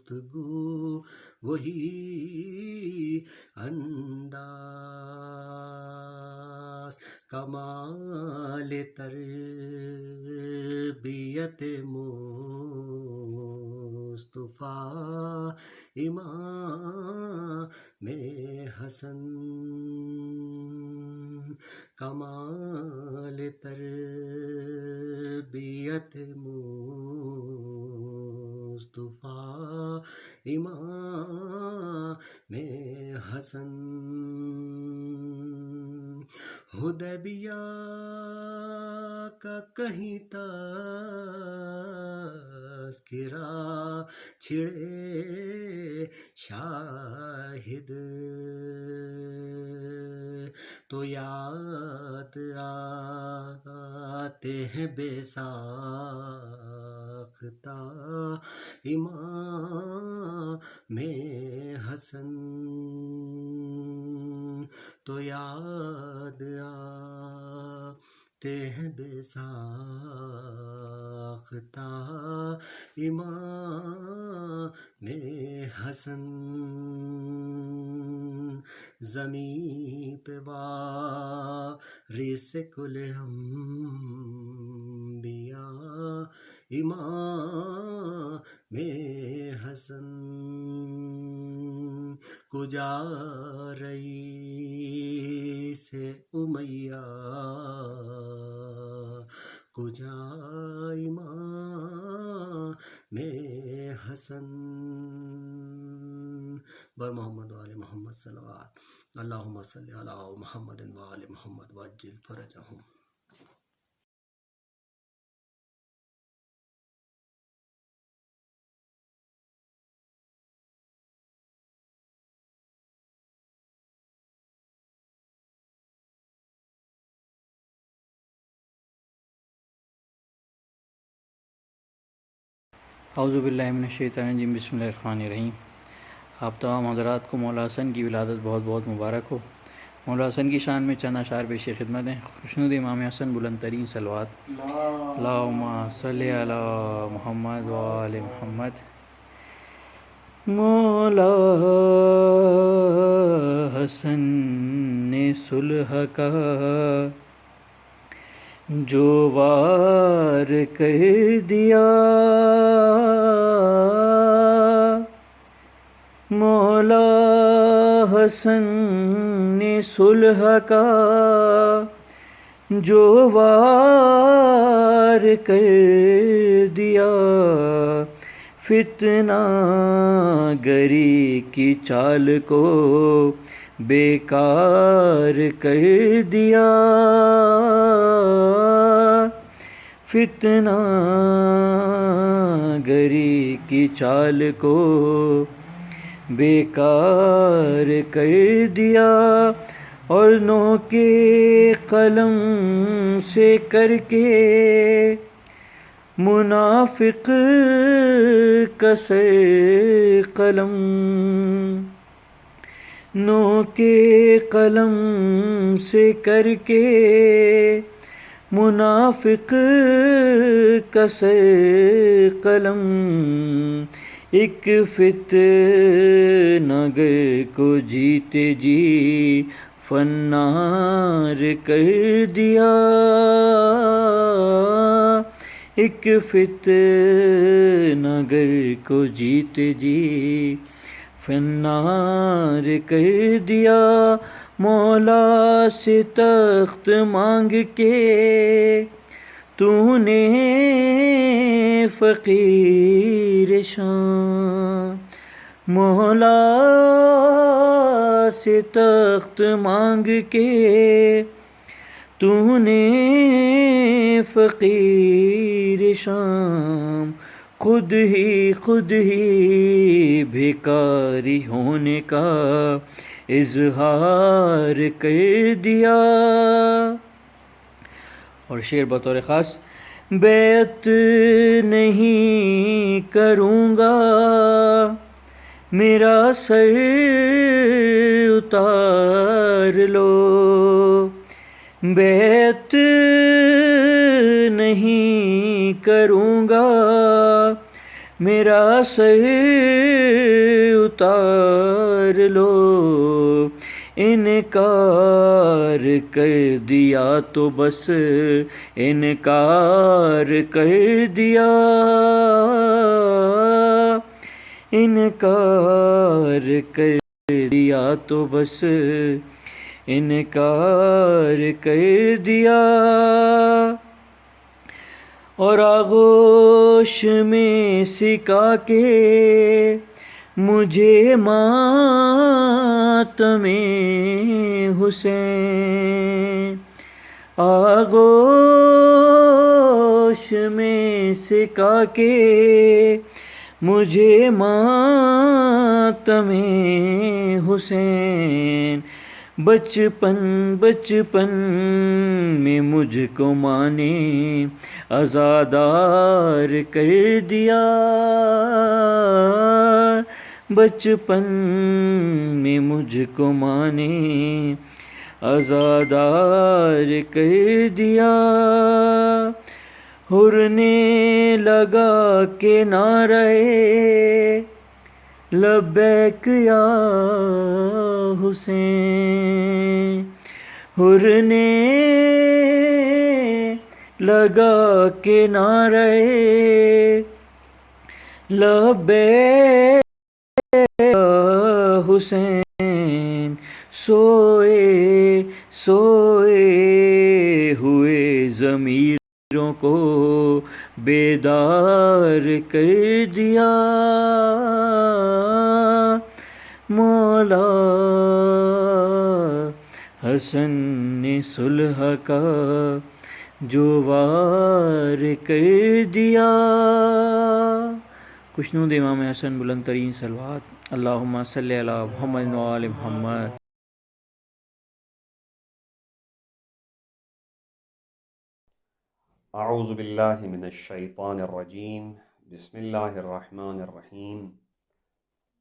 گفتگو وہی انداز، کمال تربیت مصطفیٰ امام حسن، کمال تربیت مصطفیٰ امام حسن، حدیبیہ کا کہیں تذکرہ چھڑے شاہد تو یاد آتے ہیں بے ساختہ امام حسن، تو یاد آتے ہیں بے ساختہ امام حسن، زمین پہ وارث کل انبیاء امام حسن، کجا رئیس امیہ کجا امام حسن، بر محمد و آل محمد صلوات، اللہم صلی علی محمد و آل محمد وعجل فرجہم۔ اعوذ باللہ من الشیطان الرجیم، بسم اللہ الرحمن الرحیم۔ آپ تمام حضرات کو مولا حسن کی ولادت بہت بہت مبارک ہو۔ مولا حسن کی شان میں چند اشعار پیش خدمت ہیں. خوشنود امام حسن بلند ترین صلوات. اللہم صلی علی محمد و آل محمد. مولا حسن نے صلح کا جو وار کر دیا، مولا حسن نے صلح کا جو وار کر دیا، فتنہ گری کی چال کو بیکار کر دیا، فتنہ گری کی چال کو بیکار کر دیا، اور نو کے قلم سے کر کے منافق کسر قلم، نو کے قلم سے کر کے منافق کسر قلم، ایک فتنہ گر کو جیتے جی فنار کر دیا، ایک فتنہ گر کو جیتے جی فنار کر دیا، مولا سے تخت مانگ کے تو نے فقیر شان، مولا سے تخت مانگ کے تو نے فقیر شام، خود ہی بھیکاری ہونے کا اظہار کر دیا. اور شعر بطور خاص: بیعت نہیں کروں گا، میرا سر اتار لو، بیعت نہیں کروں گا، میرا سر اتار لو، انکار کر دیا تو بس انکار کر دیا، انکار کر دیا تو بس انکار کر دیا، اور آغوش میں سکا کے مجھے ماتم حسین، آغوش میں سکا کے مجھے ماتم حسین، بچپن میں مجھ کو ماں نے عزادار کر دیا، بچپن میں مجھ کو ماں نے عزادار کر دیا، حر نے لگا کے نعرہ لبیک یا حسین، حر نے لگا کے نعرہ لبیک یا حسین، سوئے ہوئے ضمیروں کو بیدار کر دیا، مولا حسن نے صلح کا جو وار کر دیا. خوشنود امام حسن بلند ترین صلوات. اللہم صلی علی محمد و آل محمد. اعوذ باللہ من الشیطان الرجیم، بسم اللہ الرحمن الرحیم.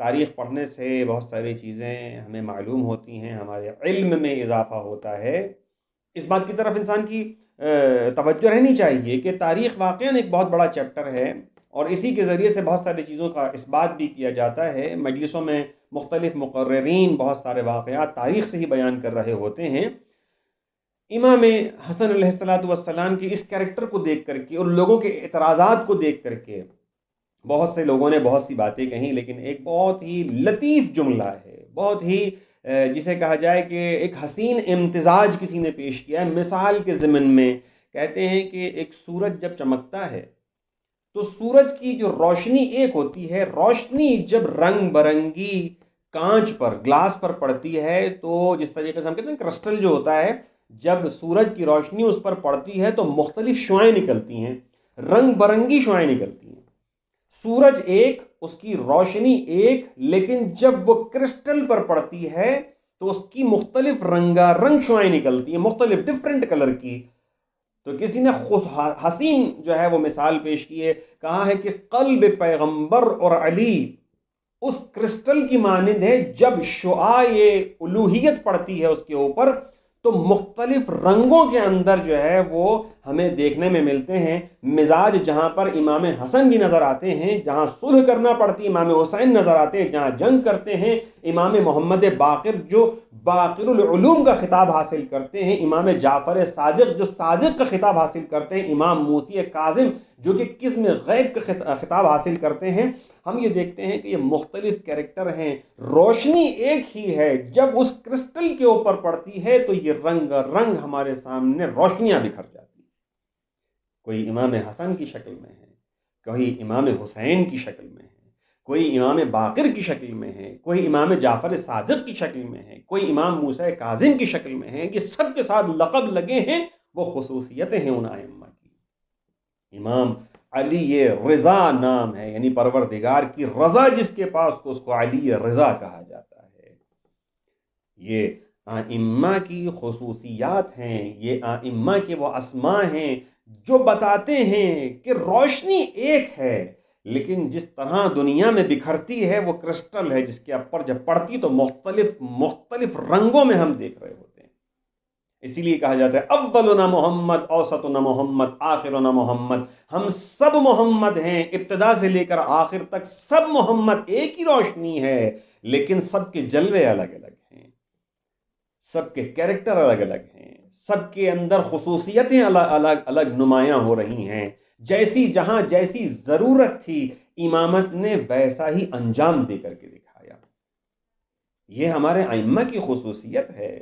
تاریخ پڑھنے سے بہت ساری چیزیں ہمیں معلوم ہوتی ہیں، ہمارے علم میں اضافہ ہوتا ہے. اس بات کی طرف انسان کی توجہ رہنی چاہیے کہ تاریخ واقعاً ایک بہت بڑا چیپٹر ہے، اور اسی کے ذریعے سے بہت ساری چیزوں کا اس بات بھی کیا جاتا ہے. مجلسوں میں مختلف مقررین بہت سارے واقعات تاریخ سے ہی بیان کر رہے ہوتے ہیں. امام حسن علیہ السلام کی اس کیریکٹر کو دیکھ کر کے اور لوگوں کے اعتراضات کو دیکھ کر کے بہت سے لوگوں نے بہت سی باتیں کہیں، لیکن ایک بہت ہی لطیف جملہ ہے، بہت ہی جسے کہا جائے کہ ایک حسین امتزاج کسی نے پیش کیا ہے. مثال کے ضمن میں کہتے ہیں کہ ایک سورج جب چمکتا ہے تو سورج کی جو روشنی ایک ہوتی ہے، روشنی جب رنگ برنگی کانچ پر، گلاس پر پڑتی ہے تو جس طریقے سے ہم کہتے ہیں کرسٹل جو ہوتا ہے، جب سورج کی روشنی اس پر پڑتی ہے تو مختلف شعاعیں نکلتی ہیں، رنگ برنگی شعاعیں نکلتی ہیں. سورج ایک، اس کی روشنی ایک، لیکن جب وہ کرسٹل پر پڑتی ہے تو اس کی مختلف رنگا رنگ شعاعیں نکلتی ہیں، مختلف ڈفرینٹ کلر کی. تو کسی نے حسین جو ہے وہ مثال پیش کی ہے، کہا ہے کہ قلب پیغمبر اور علی اس کرسٹل کی مانند ہے، جب شعاع الوہیت پڑتی ہے اس کے اوپر تو مختلف رنگوں کے اندر جو ہے وہ ہمیں دیکھنے میں ملتے ہیں. مزاج جہاں پر امام حسن بھی نظر آتے ہیں، جہاں صلح کرنا پڑتی امام حسین نظر آتے ہیں، جہاں جنگ کرتے ہیں امام محمد باقر جو باقر العلوم کا خطاب حاصل کرتے ہیں، امام جعفر صادق جو صادق کا خطاب حاصل کرتے ہیں، امام موسی کاظم جو کہ قسم غیب کا خطاب حاصل کرتے ہیں. ہم یہ دیکھتے ہیں کہ یہ مختلف کیریکٹر ہیں، روشنی ایک ہی ہے، جب اس کرسٹل کے اوپر پڑتی ہے تو یہ رنگ رنگ ہمارے سامنے روشنیاں بکھر جاتی ہیں. کوئی امام حسن کی شکل میں ہے، کوئی امام حسین کی شکل میں ہے، کوئی امام باقر کی شکل میں ہے، کوئی امام جعفر صادق کی شکل میں ہے، کوئی امام موسی کاظم کی شکل میں ہے. یہ سب کے ساتھ لقب لگے ہیں، وہ خصوصیتیں ہیں ان ائمہ کی. امام علی یہ رضا نام ہے، یعنی پروردگار کی رضا جس کے پاس تو اس کو علی رضا کہا جاتا ہے. یہ ائمہ کی خصوصیات ہیں، یہ ائمہ کے وہ اسماء ہیں جو بتاتے ہیں کہ روشنی ایک ہے، لیکن جس طرح دنیا میں بکھرتی ہے وہ کرسٹل ہے جس کے اوپر جب پڑتی تو مختلف رنگوں میں ہم دیکھ رہے ہوتے ہیں. اسی لیے کہا جاتا ہے اولنا محمد، اوسطنا محمد، آخرنا محمد. ہم سب محمد ہیں، ابتدا سے لے کر آخر تک سب محمد. ایک ہی روشنی ہے لیکن سب کے جلوے الگ الگ ہیں، سب کے کیریکٹر الگ الگ ہیں، سب کے اندر خصوصیتیں الگ الگ نمایاں ہو رہی ہیں. جیسی جہاں جیسی ضرورت تھی امامت نے ویسا ہی انجام دے کر کے دکھایا. یہ ہمارے ائمہ کی خصوصیت ہے،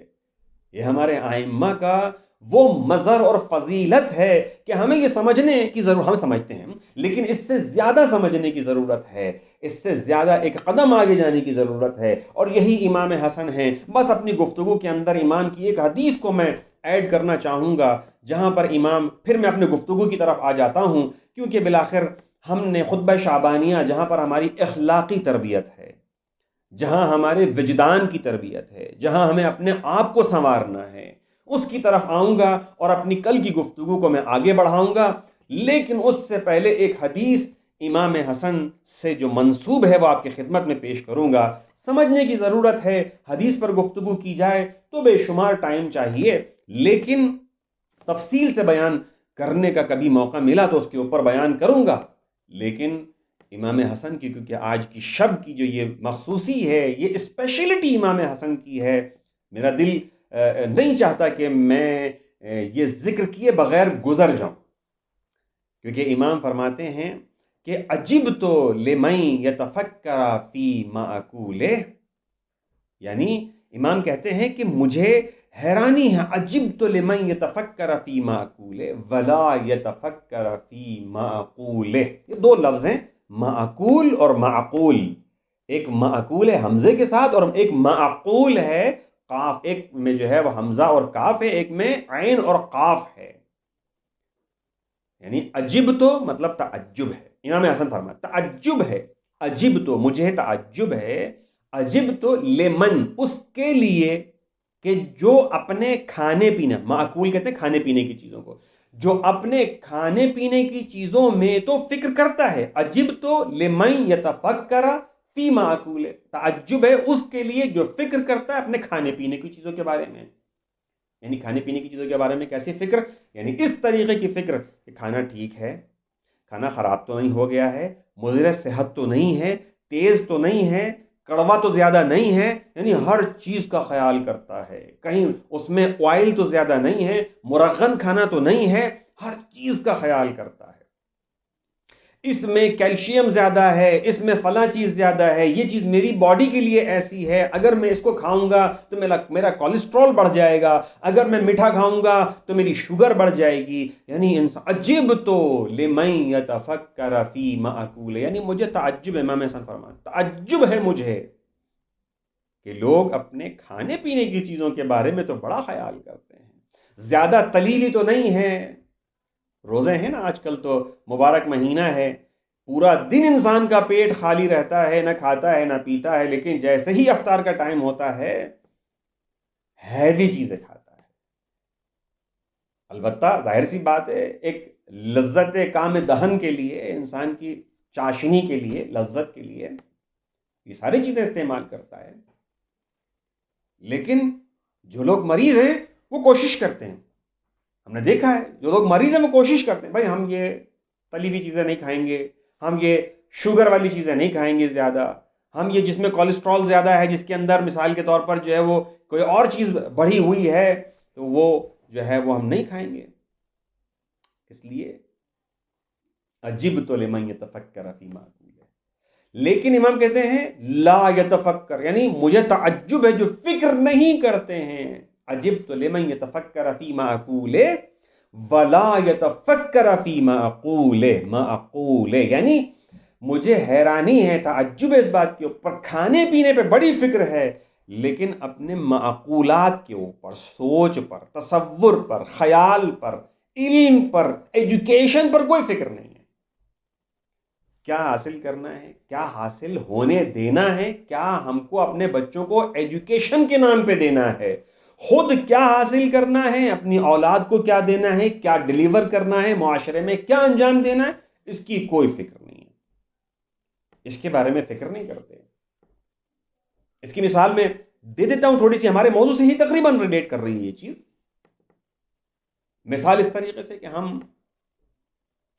یہ ہمارے ائمہ کا وہ مظہر اور فضیلت ہے کہ ہمیں یہ سمجھنے کی ضرورت، ہم سمجھتے ہیں لیکن اس سے زیادہ سمجھنے کی ضرورت ہے، اس سے زیادہ ایک قدم آگے جانے کی ضرورت ہے. اور یہی امام حسن ہیں. بس اپنی گفتگو کے اندر امام کی ایک حدیث کو میں ایڈ کرنا چاہوں گا جہاں پر امام، پھر میں اپنے گفتگو کی طرف آ جاتا ہوں کیونکہ بالآخر ہم نے خطبہ شعبانیہ جہاں پر ہماری اخلاقی تربیت ہے، جہاں ہمارے وجدان کی تربیت ہے، جہاں ہمیں اپنے آپ کو سنوارنا ہے، اس کی طرف آؤں گا اور اپنی کل کی گفتگو کو میں آگے بڑھاؤں گا. لیکن اس سے پہلے ایک حدیث امام حسن سے جو منسوب ہے وہ آپ کی خدمت میں پیش کروں گا. سمجھنے کی ضرورت ہے. حدیث پر گفتگو کی جائے تو بے شمار ٹائم چاہیے، لیکن تفصیل سے بیان کرنے کا کبھی موقع ملا تو اس کے اوپر بیان کروں گا. لیکن امام حسن کی کیونکہ آج کی شب کی جو یہ مخصوصی ہے، یہ اسپیشلٹی امام حسن کی ہے، میرا دل نہیں چاہتا کہ میں یہ ذکر کیے بغیر گزر جاؤں. کیونکہ امام فرماتے ہیں کہ عجبت لمن یتفکر فی معقولہ، یعنی امام کہتے ہیں کہ مجھے حیرانی ہے، عجبت لمن یتفکر فی معقولہ ولا یتفکر فی معقولہ. یہ دو لفظ ہیں، معقول اور معقول. ایک معقول ہے حمزے کے ساتھ اور ایک معقول ہے قاف، ایک میں جو ہے وہ حمزہ اور کاف ہے، ایک میں عین اور قاف ہے. یعنی عجب تو مطلب تعجب ہے. امام حسن فرماتا تعجب ہے، عجب تو مجھے تعجب ہے، عجب تو لمن اس کے لیے کہ جو اپنے کھانے پینے، معقول کہتے ہیں کھانے پینے کی چیزوں کو، جو اپنے کھانے پینے کی چیزوں میں تو فکر کرتا ہے. عجب تو لمن یتفکر فی معقول، تعجب ہے اس کے لیے جو فکر کرتا ہے اپنے کھانے پینے کی چیزوں کے بارے میں. یعنی کھانے پینے کی چیزوں کے بارے میں کیسی فکر؟ یعنی اس طریقے کی فکر کہ کھانا ٹھیک ہے، کھانا خراب تو نہیں ہو گیا ہے، مضر صحت تو نہیں ہے، تیز تو نہیں ہے، کڑوا تو زیادہ نہیں ہے. یعنی ہر چیز کا خیال کرتا ہے، کہیں اس میں آئل تو زیادہ نہیں ہے، مرغن کھانا تو نہیں ہے، ہر چیز کا خیال کرتا ہے. اس میں کیلشیم زیادہ ہے، اس میں فلاں چیز زیادہ ہے، یہ چیز میری باڈی کے لیے ایسی ہے، اگر میں اس کو کھاؤں گا تو میرا کولیسٹرول بڑھ جائے گا، اگر میں میٹھا کھاؤں گا تو میری شوگر بڑھ جائے گی. یعنی عجب تو لمن یتفکر فی معقول، یعنی مجھے تعجب ہے، امام حسن فرماتے تعجب ہے مجھے کہ لوگ اپنے کھانے پینے کی چیزوں کے بارے میں تو بڑا خیال کرتے ہیں. زیادہ تلیلی تو نہیں ہے. روزے ہیں نا آج کل، تو مبارک مہینہ ہے، پورا دن انسان کا پیٹ خالی رہتا ہے، نہ کھاتا ہے نہ پیتا ہے، لیکن جیسے ہی افطار کا ٹائم ہوتا ہے ہیوی چیزیں کھاتا ہے. البتہ ظاہر سی بات ہے، ایک لذت کام دہن کے لیے، انسان کی چاشنی کے لیے، لذت کے لیے یہ ساری چیزیں استعمال کرتا ہے. لیکن جو لوگ مریض ہیں وہ کوشش کرتے ہیں، ہم نے دیکھا ہے جو لوگ مریض ہیں وہ کوشش کرتے ہیں، بھائی ہم یہ تلی ہوئی چیزیں نہیں کھائیں گے، ہم یہ شوگر والی چیزیں نہیں کھائیں گے زیادہ، ہم یہ جس میں کولیسٹرول زیادہ ہے، جس کے اندر مثال کے طور پر جو ہے وہ کوئی اور چیز بڑھی ہوئی ہے، تو وہ جو ہے وہ ہم نہیں کھائیں گے. اس لیے عجب تو لمن یتفکر فی معقول. لیکن امام کہتے ہیں لا یتفکر، یعنی مجھے تعجب ہے جو فکر نہیں کرتے ہیں. عجبت لمن یتفکر فی معقول ولا یتفکر فی معقول، یعنی مجھے حیرانی ہے، تعجب ہے اس بات کے اوپر، کھانے پینے پہ بڑی فکر ہے لیکن اپنے معقولات کے اوپر، سوچ پر، تصور پر، خیال پر، علم پر، ایجوکیشن پر کوئی فکر نہیں ہے. کیا حاصل کرنا ہے، کیا حاصل ہونے دینا ہے، کیا ہم کو اپنے بچوں کو ایجوکیشن کے نام پہ دینا ہے، خود کیا حاصل کرنا ہے، اپنی اولاد کو کیا دینا ہے، کیا ڈیلیور کرنا ہے، معاشرے میں کیا انجام دینا ہے، اس کی کوئی فکر نہیں ہے. اس کے بارے میں فکر نہیں کرتے. اس کی مثال میں دے دیتا ہوں، تھوڑی سی ہمارے موضوع سے ہی تقریباً ریلیٹ کر رہی ہے یہ چیز. مثال اس طریقے سے کہ ہم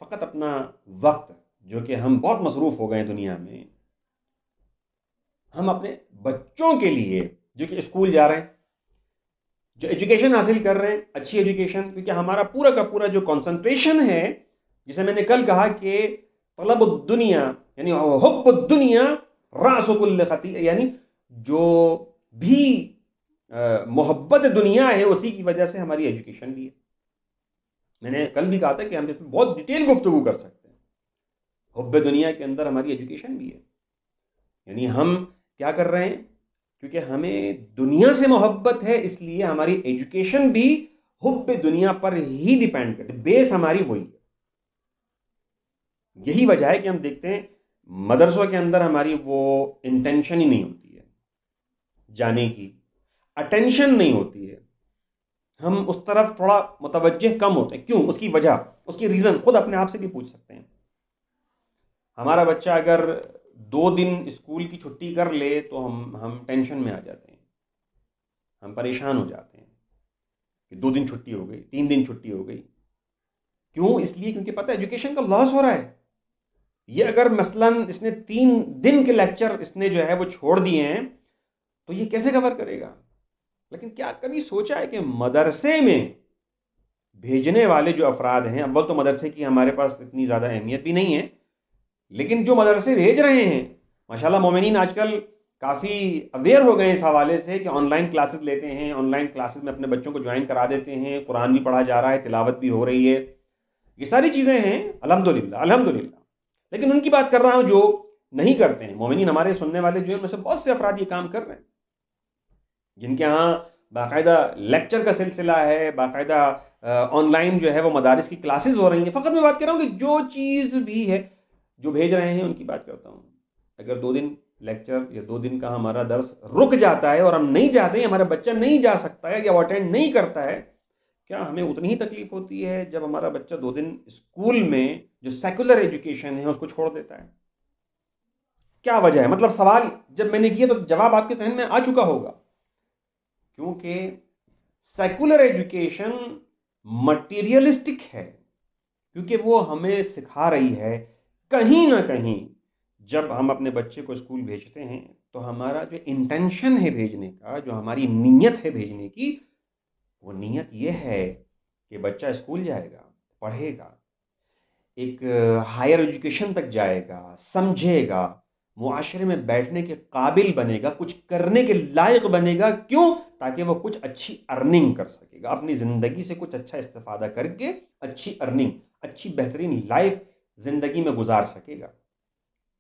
فقط اپنا وقت، جو کہ ہم بہت مصروف ہو گئے ہیں دنیا میں، ہم اپنے بچوں کے لیے جو کہ اسکول جا رہے ہیں، جو ایجوکیشن حاصل کر رہے ہیں، اچھی ایجوکیشن، کیونکہ ہمارا پورا کا پورا جو کنسنٹریشن ہے، جسے میں نے کل کہا کہ طلب الدنیا یعنی حب الدنیا راس کل خطیئہ، یعنی جو بھی محبت دنیا ہے اسی کی وجہ سے ہماری ایجوکیشن بھی ہے. میں نے کل بھی کہا تھا کہ ہم اس میں بہت ڈیٹیل گفتگو کر سکتے ہیں. حب دنیا کے اندر ہماری ایجوکیشن بھی ہے. یعنی ہم کیا کر رہے ہیں، کیونکہ ہمیں دنیا سے محبت ہے اس لیے ہماری ایجوکیشن بھی حب دنیا پر ہی ڈیپینڈ کرتے، بیس ہماری وہی ہے. یہی وجہ ہے کہ ہم دیکھتے ہیں مدرسوں کے اندر ہماری وہ انٹینشن ہی نہیں ہوتی ہے جانے کی، اٹینشن نہیں ہوتی ہے، ہم اس طرف تھوڑا متوجہ کم ہوتے ہیں. کیوں؟ اس کی وجہ، اس کی ریزن خود اپنے آپ سے بھی پوچھ سکتے ہیں. ہمارا بچہ اگر 2 دن اسکول کی چھٹی کر لے تو ہم ٹینشن میں آ جاتے ہیں، ہم پریشان ہو جاتے ہیں کہ 2 دن چھٹی ہو گئی، 3 دن چھٹی ہو گئی. کیوں؟ اس لیے کیونکہ پتہ ہے ایجوکیشن کا لاس ہو رہا ہے. یہ اگر مثلاً اس نے 3 دن کے لیکچر اس نے جو ہے وہ چھوڑ دیے ہیں تو یہ کیسے کور کرے گا؟ لیکن کیا کبھی سوچا ہے کہ مدرسے میں بھیجنے والے جو افراد ہیں، اول تو مدرسے کی ہمارے پاس اتنی زیادہ اہمیت بھی نہیں ہے، لیکن جو مدرسے بھیج رہے ہیں ماشاءاللہ مومنین آج کل کافی اویئر ہو گئے ہیں اس حوالے سے کہ آن لائن کلاسز لیتے ہیں، آن لائن کلاسز میں اپنے بچوں کو جوائن کرا دیتے ہیں، قرآن بھی پڑھا جا رہا ہے، تلاوت بھی ہو رہی ہے. یہ ساری چیزیں ہیں الحمدللہ الحمدللہ. لیکن ان کی بات کر رہا ہوں جو نہیں کرتے ہیں. مومنین ہمارے سننے والے جو ہیں ان میں سے بہت سے افراد یہ کام کر رہے ہیں، جن کے ہاں باقاعدہ لیکچر کا سلسلہ ہے، باقاعدہ آن لائن جو ہے وہ مدارس کی کلاسز ہو رہی ہیں. فقط میں بات کر رہا ہوں کہ جو چیز بھی ہے جو بھیج رہے ہیں ان کی بات کرتا ہوں. اگر 2 دن لیکچر یا 2 دن کا ہمارا درس رک جاتا ہے اور ہم نہیں جاتے ہیں، ہمارا بچہ نہیں جا سکتا ہے یا وہ اٹینڈ نہیں کرتا ہے، کیا ہمیں اتنی ہی تکلیف ہوتی ہے جب ہمارا بچہ 2 دن اسکول میں جو سیکولر ایجوکیشن ہے اس کو چھوڑ دیتا ہے؟ کیا وجہ ہے؟ مطلب سوال جب میں نے کیا تو جواب آپ کے ذہن میں آ چکا ہوگا. کیونکہ سیکولر ایجوکیشن مٹیریلسٹک ہے، کیونکہ وہ ہمیں سکھا رہی ہے کہیں نہ کہیں جب ہم اپنے بچے کو اسکول بھیجتے ہیں تو ہمارا جو انٹینشن ہے بھیجنے کا، جو ہماری نیت ہے بھیجنے کی، وہ نیت یہ ہے کہ بچہ اسکول جائے گا، پڑھے گا، ایک ہائر ایجوکیشن تک جائے گا، سمجھے گا، معاشرے میں بیٹھنے کے قابل بنے گا، کچھ کرنے کے لائق بنے گا. کیوں؟ تاکہ وہ کچھ اچھی ارننگ کر سکے گا، اپنی زندگی سے کچھ اچھا استفادہ کر کے اچھی ارننگ، اچھی بہترین لائف زندگی میں گزار سکے گا.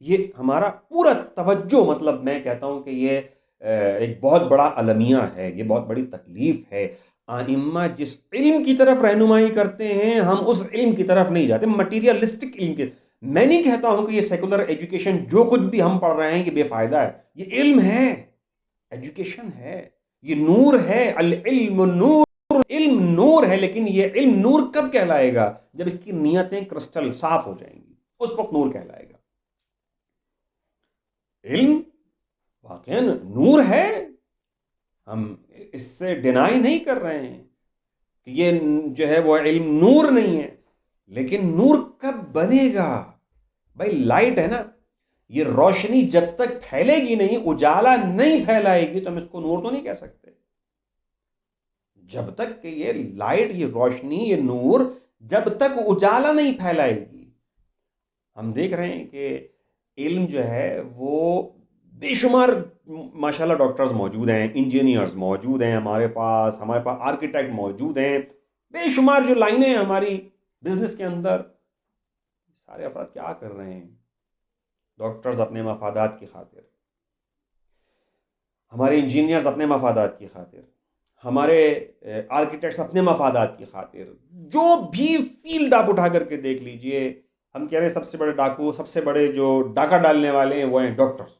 یہ ہمارا پورا توجہ، مطلب میں کہتا ہوں کہ یہ ایک بہت بڑا المیہ ہے، یہ بہت بڑی تکلیف ہے. ائمہ جس علم کی طرف رہنمائی کرتے ہیں ہم اس علم کی طرف نہیں جاتے، مٹیریلسٹک علم کی. میں نہیں کہتا ہوں کہ یہ سیکولر ایجوکیشن جو کچھ بھی ہم پڑھ رہے ہیں یہ بے فائدہ ہے. یہ علم ہے، ایجوکیشن ہے، یہ نور ہے. العلم نور، علم نور ہے. لیکن یہ علم نور کب کہلائے گا؟ جب اس کی نیتیں کرسٹل صاف ہو جائیں گی، اس وقت نور کہلائے گا. علم واقعا نور ہے، ہم اس سے ڈینائی نہیں کر رہے ہیں کہ یہ جو ہے وہ علم نور نہیں ہے. لیکن نور کب بنے گا؟ بھائی لائٹ ہے نا، یہ روشنی جب تک پھیلے گی نہیں، اجالا نہیں پھیلائے گی تو ہم اس کو نور تو نہیں کہہ سکتے. جب تک کہ یہ لائٹ، یہ روشنی، یہ نور جب تک اجالا نہیں پھیلائے گی. ہم دیکھ رہے ہیں کہ علم جو ہے وہ بے شمار ماشاءاللہ ڈاکٹرز موجود ہیں، انجینئرز موجود ہیں ہمارے پاس آرکیٹیکٹ موجود ہیں، بے شمار جو لائنیں ہیں ہماری بزنس کے اندر. سارے افراد کیا کر رہے ہیں؟ ڈاکٹرز اپنے مفادات کی خاطر، ہمارے انجینئرز اپنے مفادات کی خاطر، ہمارے آرکیٹیکٹس اپنے مفادات کی خاطر، جو بھی فیلڈ آپ اٹھا کر کے دیکھ لیجئے، ہم کہہ رہے ہیں سب سے بڑے ڈاکو، سب سے بڑے جو ڈاکہ ڈالنے والے ہیں وہ ہیں ڈاکٹرز.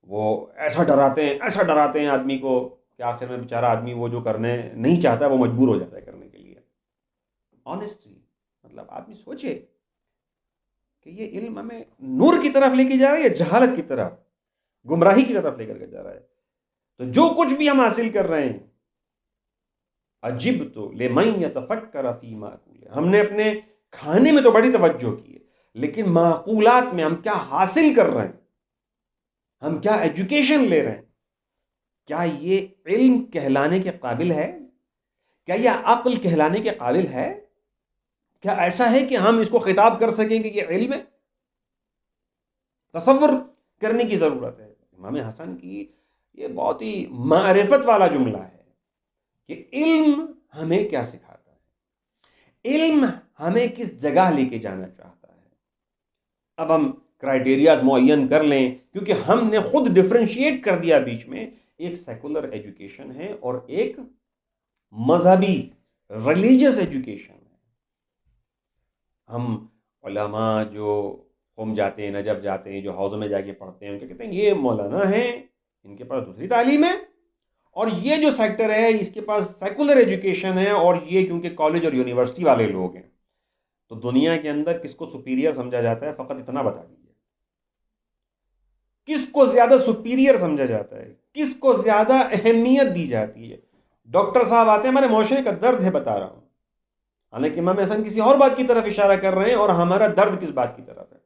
وہ ایسا ڈراتے ہیں آدمی کو کہ آخر میں بیچارہ آدمی وہ جو کرنے نہیں چاہتا وہ مجبور ہو جاتا ہے کرنے کے لیے. آنیسٹلی مطلب آدمی سوچے کہ یہ علم ہمیں نور کی طرف لے کے جا رہا ہے یا جہالت کی طرف، گمراہی کی طرف لے کر کے جا رہا ہے. تو جو کچھ بھی ہم حاصل کر رہے ہیں، عجبت لمن یتفکر فی معقول، ہم نے اپنے کھانے میں تو بڑی توجہ کی ہے، لیکن معقولات میں ہم کیا حاصل کر رہے ہیں، ہم کیا ایجوکیشن لے رہے ہیں، کیا یہ علم کہلانے کے قابل ہے؟ کیا یہ عقل کہلانے کے قابل ہے؟ کیا ایسا ہے کہ ہم اس کو خطاب کر سکیں کہ یہ علم ہے؟ تصور کرنے کی ضرورت ہے. امام حسن کی یہ بہت ہی معرفت والا جملہ ہے کہ علم ہمیں کیا سکھاتا ہے، علم ہمیں کس جگہ لے کے جانا چاہتا ہے. اب ہم کرائیٹیریاز معین کر لیں، کیونکہ ہم نے خود ڈفرینشیٹ کر دیا بیچ میں، ایک سیکولر ایجوکیشن ہے اور ایک مذہبی ریلیجس ایجوکیشن ہے. ہم علماء جو قم جاتے ہیں، نجف جاتے ہیں، جو حوضوں میں جا کے پڑھتے ہیں، ان کے کہتے ہیں یہ مولانا ہیں، ان کے پاس دوسری تعلیم ہے، اور یہ جو سیکٹر ہے اس کے پاس سیکولر ایجوکیشن ہے، اور یہ کیونکہ کالج اور یونیورسٹی والے لوگ ہیں. تو دنیا کے اندر کس کو سپیریئر سمجھا جاتا ہے؟ فقط اتنا بتا دیجیے، کس کو زیادہ سپیریئر سمجھا جاتا ہے، کس کو زیادہ اہمیت دی جاتی ہے؟ ڈاکٹر صاحب آتے ہیں، ہمارے معاشرے کا درد ہے بتا رہا ہوں، حالانکہ امام حسن کسی اور بات کی طرف اشارہ کر رہے ہیں، اور ہمارا درد کس بات کی طرف ہے؟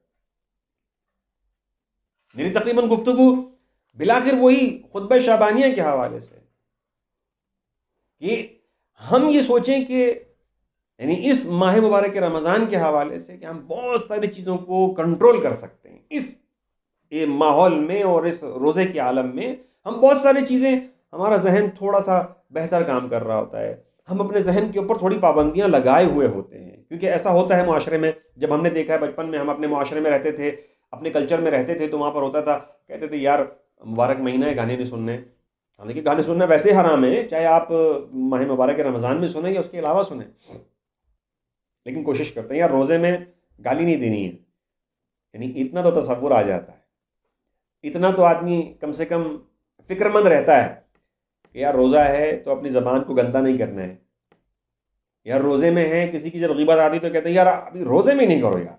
میری تقریباً گفتگو بلاخر وہی خطبہ شعبانیہ کے حوالے سے، کہ ہم یہ سوچیں کہ یعنی اس ماہ مبارک رمضان کے حوالے سے کہ ہم بہت ساری چیزوں کو کنٹرول کر سکتے ہیں اس ماحول میں، اور اس روزے کے عالم میں ہم بہت ساری چیزیں، ہمارا ذہن تھوڑا سا بہتر کام کر رہا ہوتا ہے، ہم اپنے ذہن کے اوپر تھوڑی پابندیاں لگائے ہوئے ہوتے ہیں. کیونکہ ایسا ہوتا ہے معاشرے میں، جب ہم نے دیکھا ہے بچپن میں، ہم اپنے معاشرے میں رہتے تھے، اپنے کلچر میں رہتے تھے، تو وہاں پر ہوتا تھا، کہتے تھے یار مبارک مہینہ ہے، گانے نہیں سننے. حالانکہ گانے سننا ویسے حرام ہے، چاہے آپ ماہ مبارک رمضان میں سنیں یا اس کے علاوہ سنیں، لیکن کوشش کرتے ہیں یار روزے میں گالی نہیں دینی ہے. یعنی اتنا تو تصور آ جاتا ہے، اتنا تو آدمی کم سے کم فکر مند رہتا ہے کہ یار روزہ ہے تو اپنی زبان کو گندا نہیں کرنا ہے. یار روزے میں ہے، کسی کی جب غیبت آتی تو کہتے ہیں یار ابھی روزے میں نہیں کرو، یار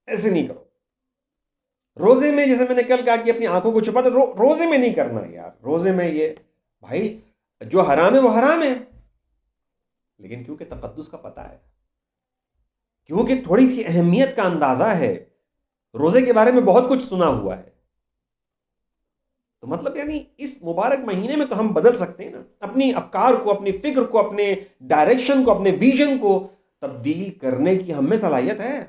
ایسے نہیں کرو. روزے میں جیسے میں نے کل کہا کہ اپنی آنکھوں کو چھپاتے روزے میں نہیں کرنا یار. روزے میں یہ بھائی جو حرام ہے وہ حرام ہے، لیکن کیونکہ تقدس کا پتہ ہے، کیونکہ تھوڑی سی اہمیت کا اندازہ ہے، روزے کے بارے میں بہت کچھ سنا ہوا ہے، تو مطلب یعنی اس مبارک مہینے میں تو ہم بدل سکتے ہیں نا اپنی افکار کو، اپنی فکر کو، اپنے ڈائریکشن کو، اپنے ویژن کو تبدیل کرنے کی ہم میں صلاحیت ہے.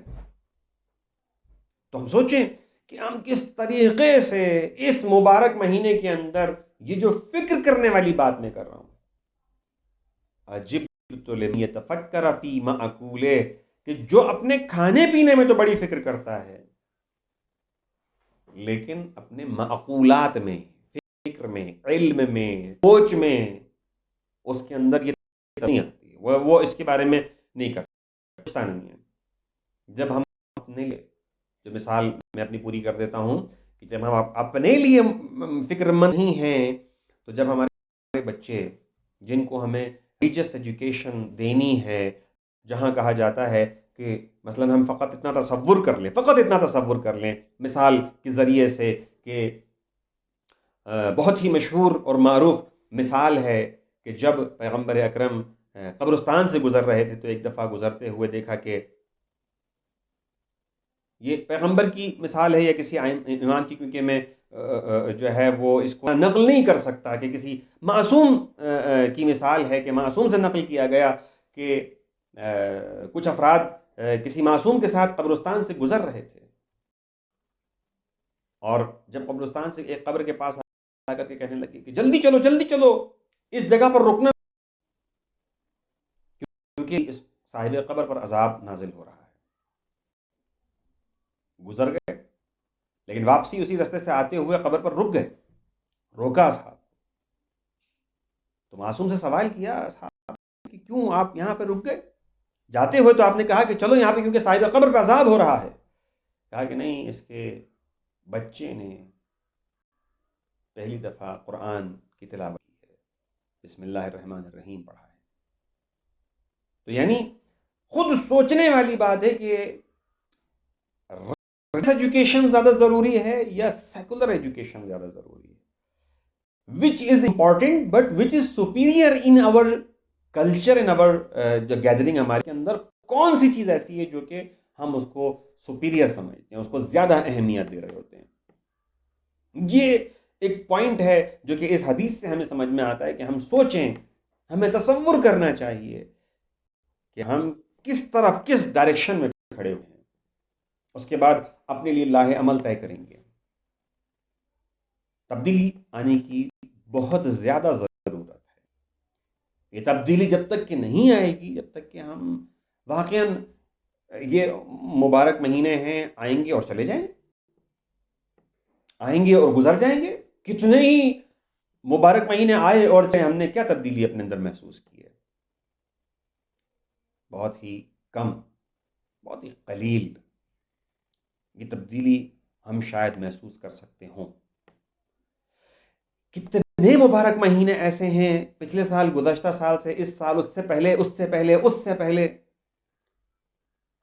تو ہم سوچیں کہ ہم کس طریقے سے اس مبارک مہینے کے اندر یہ جو فکر کرنے والی بات میں کر رہا ہوں، عجبت لمن یتفکر فی مأکولہ، کہ جو اپنے کھانے پینے میں تو بڑی فکر کرتا ہے لیکن اپنے معقولات میں، فکر میں، علم میں، سوچ میں اس کے اندر یہ نہیں آتی ہے، وہ اس کے بارے میں نہیں کرتا نہیں ہے. جب ہم اپنے لیے، جو مثال میں اپنی پوری کر دیتا ہوں کہ جب ہم اپنے لیے فکر مند نہیں ہیں، تو جب ہمارے بچے جن کو ہمیں ریلیجس ایجوکیشن دینی ہے، جہاں کہا جاتا ہے کہ مثلا ہم فقط اتنا تصور کر لیں مثال کے ذریعے سے کہ بہت ہی مشہور اور معروف مثال ہے کہ جب پیغمبر اکرم قبرستان سے گزر رہے تھے تو ایک دفعہ گزرتے ہوئے دیکھا کہ یہ پیغمبر کی مثال ہے یا کسی ایمان کی، کیونکہ میں جو ہے وہ اس کو نقل نہیں کر سکتا کہ کسی معصوم کی مثال ہے کہ معصوم سے نقل کیا گیا کہ کچھ افراد کسی معصوم کے ساتھ قبرستان سے گزر رہے تھے، اور جب قبرستان سے ایک قبر کے پاس آ کر کے کہنے لگے کہ جلدی چلو اس جگہ پر رکنا، کیونکہ اس صاحب قبر پر عذاب نازل ہو رہا ہے. گزر گئے لیکن واپسی اسی رستے سے آتے ہوئے قبر پر رک گئے، روکا اصحاب، تو معصوم سے سوال کیا اصحاب کہ کیوں آپ یہاں پہ رک گئے؟ جاتے ہوئے تو آپ نے کہا کہ چلو یہاں پہ کیونکہ صاحب قبر پہ عذاب ہو رہا ہے. کہا کہ نہیں، اس کے بچے نے پہلی دفعہ قرآن کی تلاوت کی ہے، بسم اللہ الرحمن الرحیم پڑھا ہے. تو یعنی خود سوچنے والی بات ہے کہ ایجوکیشن زیادہ ضروری ہے یا سیکولر ایجوکیشن زیادہ ضروری ہے، which is important but which is superior in our culture, in our جو گیدرنگ ہمارے کے اندر کون سی چیز ایسی ہے جو کہ ہم اس کو سپیریئر سمجھتے ہیں، اس کو زیادہ اہمیت دے رہے ہوتے ہیں. یہ ایک پوائنٹ ہے جو کہ اس حدیث سے ہمیں سمجھ میں آتا ہے کہ ہم سوچیں، ہمیں تصور کرنا چاہیے کہ ہم کس طرف، کس ڈائریکشن میں کھڑے ہوئے ہیں، اس کے بعد اپنے لیے لاہ عمل طے کریں گے. تبدیلی آنے کی بہت زیادہ ضرورت ہے. یہ تبدیلی جب تک کہ نہیں آئے گی، جب تک کہ ہم واقعاً یہ مبارک مہینے ہیں، آئیں گے اور چلے جائیں، آئیں گے اور گزر جائیں گے. کتنے ہی مبارک مہینے آئے اور ہم نے کیا تبدیلی اپنے اندر محسوس کی ہے؟ بہت ہی کم، بہت ہی قلیل. یہ تبدیلی ہم شاید محسوس کر سکتے ہوں. کتنے مبارک مہینے ایسے ہیں پچھلے سال، گزشتہ سال سے، اس سال، اس سے پہلے، اس سے پہلے، اس سے پہلے،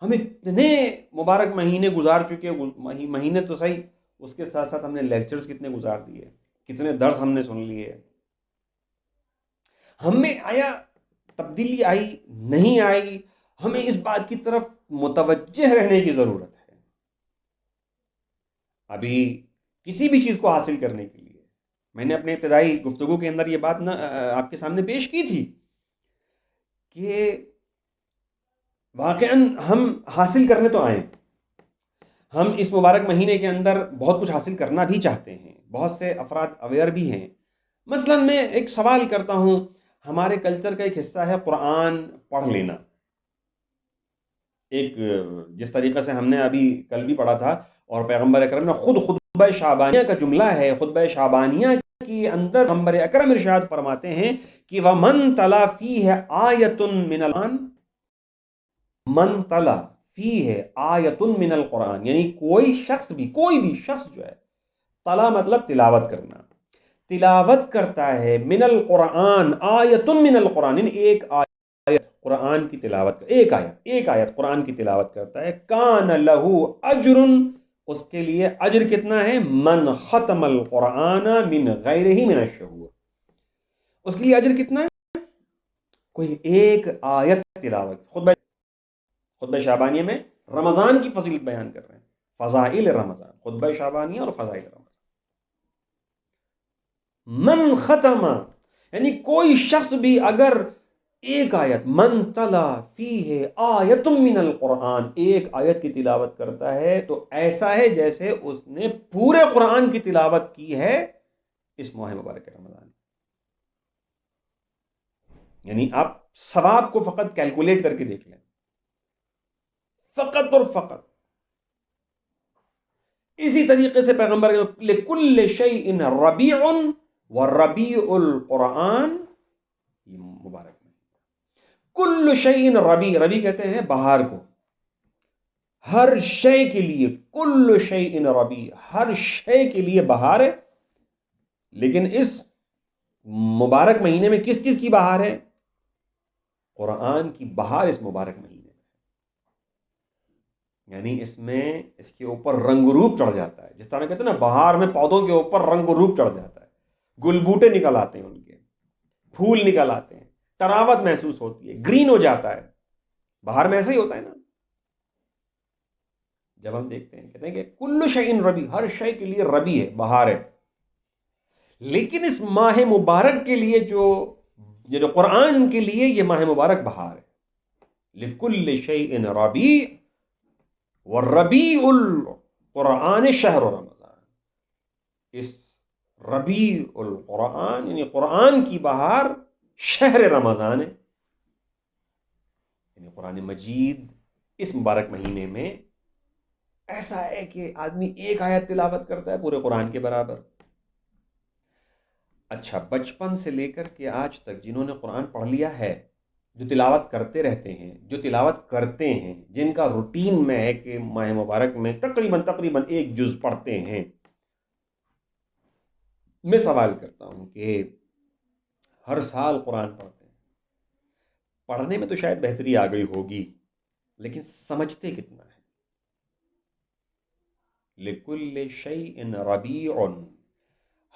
ہم اتنے مبارک مہینے گزار چکے. مہینے تو صحیح، اس کے ساتھ ساتھ ہم نے لیکچرز کتنے گزار دیے، کتنے درس ہم نے سن لیے. ہم میں آیا تبدیلی آئی؟ نہیں آئی. ہمیں اس بات کی طرف متوجہ رہنے کی ضرورت ہے. ابھی کسی بھی چیز کو حاصل کرنے کے لیے، میں نے اپنے ابتدائی گفتگو کے اندر یہ بات آپ کے سامنے پیش کی تھی کہ واقعاً ہم حاصل کرنے تو آئیں، ہم اس مبارک مہینے کے اندر بہت کچھ حاصل کرنا بھی چاہتے ہیں. بہت سے افراد اویئر بھی ہیں. مثلا میں ایک سوال کرتا ہوں، ہمارے کلچر کا ایک حصہ ہے قرآن پڑھ لینا. ایک جس طریقے سے ہم نے ابھی کل بھی پڑھا تھا، اور پیغمبر اکرم نے خود خطبہ شعبانیہ کا جملہ ہے، خطبہ شعبانیہ کے اندر پیغمبر اکرم ارشاد فرماتے ہیں کہ وَمَن تَلَا فِيهِ آیَةٌ مِّنَ الْقُرْآنِ، من تلا فیہ آیۃ من القرآن، یعنی کوئی بھی شخص جو ہے، تلا مطلب تلاوت کرنا، تلاوت کرتا ہے، من القرآن، آیۃ من القرآن، یعنی ایک آیت قرآن کی تلاوت، ایک آیت قرآن کی تلاوت کرتا ہے، کان لہ اجر اس کے لیے اجر کتنا ہے؟ من ختم القرآن من غیرہ من الشہور، اس کے لیے اجر کتنا ہے؟ کوئی ایک آیت تلاوت. خطبہ شعبانیہ میں رمضان کی فضیلت بیان کر رہے ہیں، فضائل رمضان، خطبہ شعبانیہ اور فضائل رمضان. من ختم، یعنی کوئی شخص بھی اگر ایک آیت، من تلا فیہ آیت من القرآن، ایک آیت کی تلاوت کرتا ہے تو ایسا ہے جیسے اس نے پورے قرآن کی تلاوت کی ہے اس ماہ مبارک رمضان. یعنی آپ ثواب کو فقط کیلکولیٹ کر کے دیکھ لیں، فقط اور فقط. اسی طریقے سے پیغمبر لکل شیء ربیع وربیع القرآن، یہ مبارک میں کل شیء ربیع، ربیع کہتے ہیں بہار کو، ہر شے کے لیے، کل شیء ربیع، ہر شے کے لیے بہار ہے. لیکن اس مبارک مہینے میں کس چیز کی بہار ہے؟ قرآن کی بہار اس مبارک مہینے میں. یعنی اس میں اس کے اوپر رنگ روپ چڑھ جاتا ہے، جس طرح کہتے ہیں نا بہار میں پودوں کے اوپر رنگ روپ چڑھ جاتا ہے، گل بوٹے نکل آتے ہیں، ان کے پھول نکل آتے ہیں، تراوت محسوس ہوتی ہے، گرین ہو جاتا ہے. بہار میں ایسا ہی ہوتا ہے نا. جب ہم دیکھتے ہیں کہتے ہیں کہ کل شیء ربیع، ہر شے کے لیے ربیع ہے، بہار ہے. لیکن اس ماہ مبارک کے لیے جو قرآن کے لیے یہ ماہ مبارک بہار ہے. لکل شیء ربیع والربیع القرآن شہر رمضان، اس ربیع القرآن یعنی قرآن کی بہار شہر رمضان ہے. یعنی قرآن مجید اس مبارک مہینے میں ایسا ہے کہ آدمی ایک آیت تلاوت کرتا ہے پورے قرآن کے برابر. اچھا، بچپن سے لے کر کے آج تک جنہوں نے قرآن پڑھ لیا ہے، جو تلاوت کرتے رہتے ہیں، جو تلاوت کرتے ہیں، جن کا روٹین میں ہے کہ ماہ مبارک میں تقریباً ایک جز پڑھتے ہیں، میں سوال کرتا ہوں کہ ہر سال قرآن پڑھتے ہیں، پڑھنے میں تو شاید بہتری آ گئی ہوگی، لیکن سمجھتے کتنا ہے؟ لکل شیء ربیع،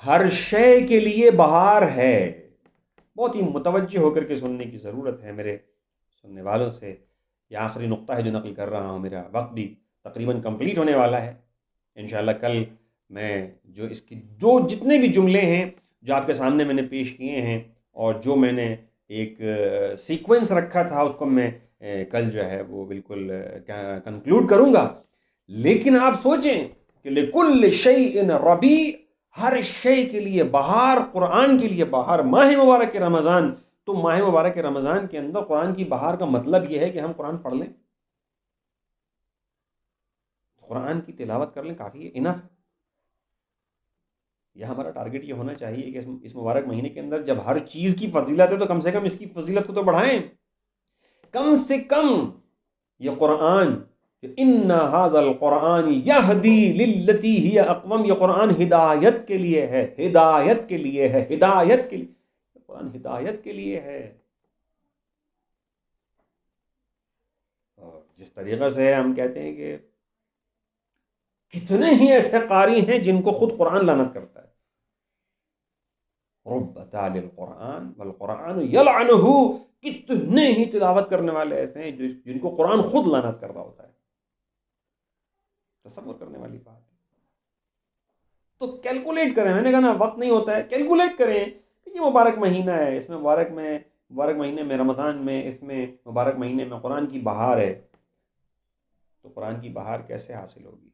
ہر شے کے لیے بہار ہے. بہت ہی متوجہ ہو کر کے سننے کی ضرورت ہے میرے سننے والوں سے. یہ آخری نقطہ ہے جو نقل کر رہا ہوں، میرا وقت بھی تقریباً کمپلیٹ ہونے والا ہے. انشاءاللہ کل میں جو اس کی جتنے بھی جملے ہیں جو آپ کے سامنے میں نے پیش کیے ہیں، اور جو میں نے ایک سیکوینس رکھا تھا، اس کو میں کل جو ہے وہ بالکل کنکلوڈ کروں گا. لیکن آپ سوچیں کہ لکل شیء ربیع، ہر شے کے لیے بہار، قرآن کے لیے بہار، ماہ مبارک رمضان. تو ماہ مبارک رمضان کے اندر قرآن کی بہار کا مطلب یہ ہے کہ ہم قرآن پڑھ لیں، قرآن کی تلاوت کر لیں، کافی ہے، انف. یہ ہمارا ٹارگٹ یہ ہونا چاہیے کہ اس مبارک مہینے کے اندر جب ہر چیز کی فضیلت ہے تو کم سے کم اس کی فضیلت کو تو بڑھائیں. کم سے کم یہ قرآن، ان ھذا القرآن یہدی للتی ہی اقوم، یہ قرآن ہدایت کے لیے ہے، ہدایت کے لیے ہے، ہدایت کے لیے، قرآن ہدایت کے لیے ہے. اور جس طریقے سے ہم کہتے ہیں کہ کتنے ہی ایسے قاری ہیں جن کو خود قرآن لعنت کرتا ہے. رب تال القرآن والقرآن یلعنہ، کتنے ہی تلاوت کرنے والے ایسے ہیں جن کو قرآن خود لعنت کر رہا ہوتا ہے. تصور کرنے والی بات ہے. تو کیلکولیٹ کریں، میں نے کہا نا وقت نہیں ہوتا ہے، کیلکولیٹ کریں کہ یہ مبارک مہینہ ہے، اس میں مبارک مہینے میں، رمضان میں، اس میں مبارک مہینے میں قرآن کی بہار ہے. تو قرآن کی بہار کیسے حاصل ہوگی؟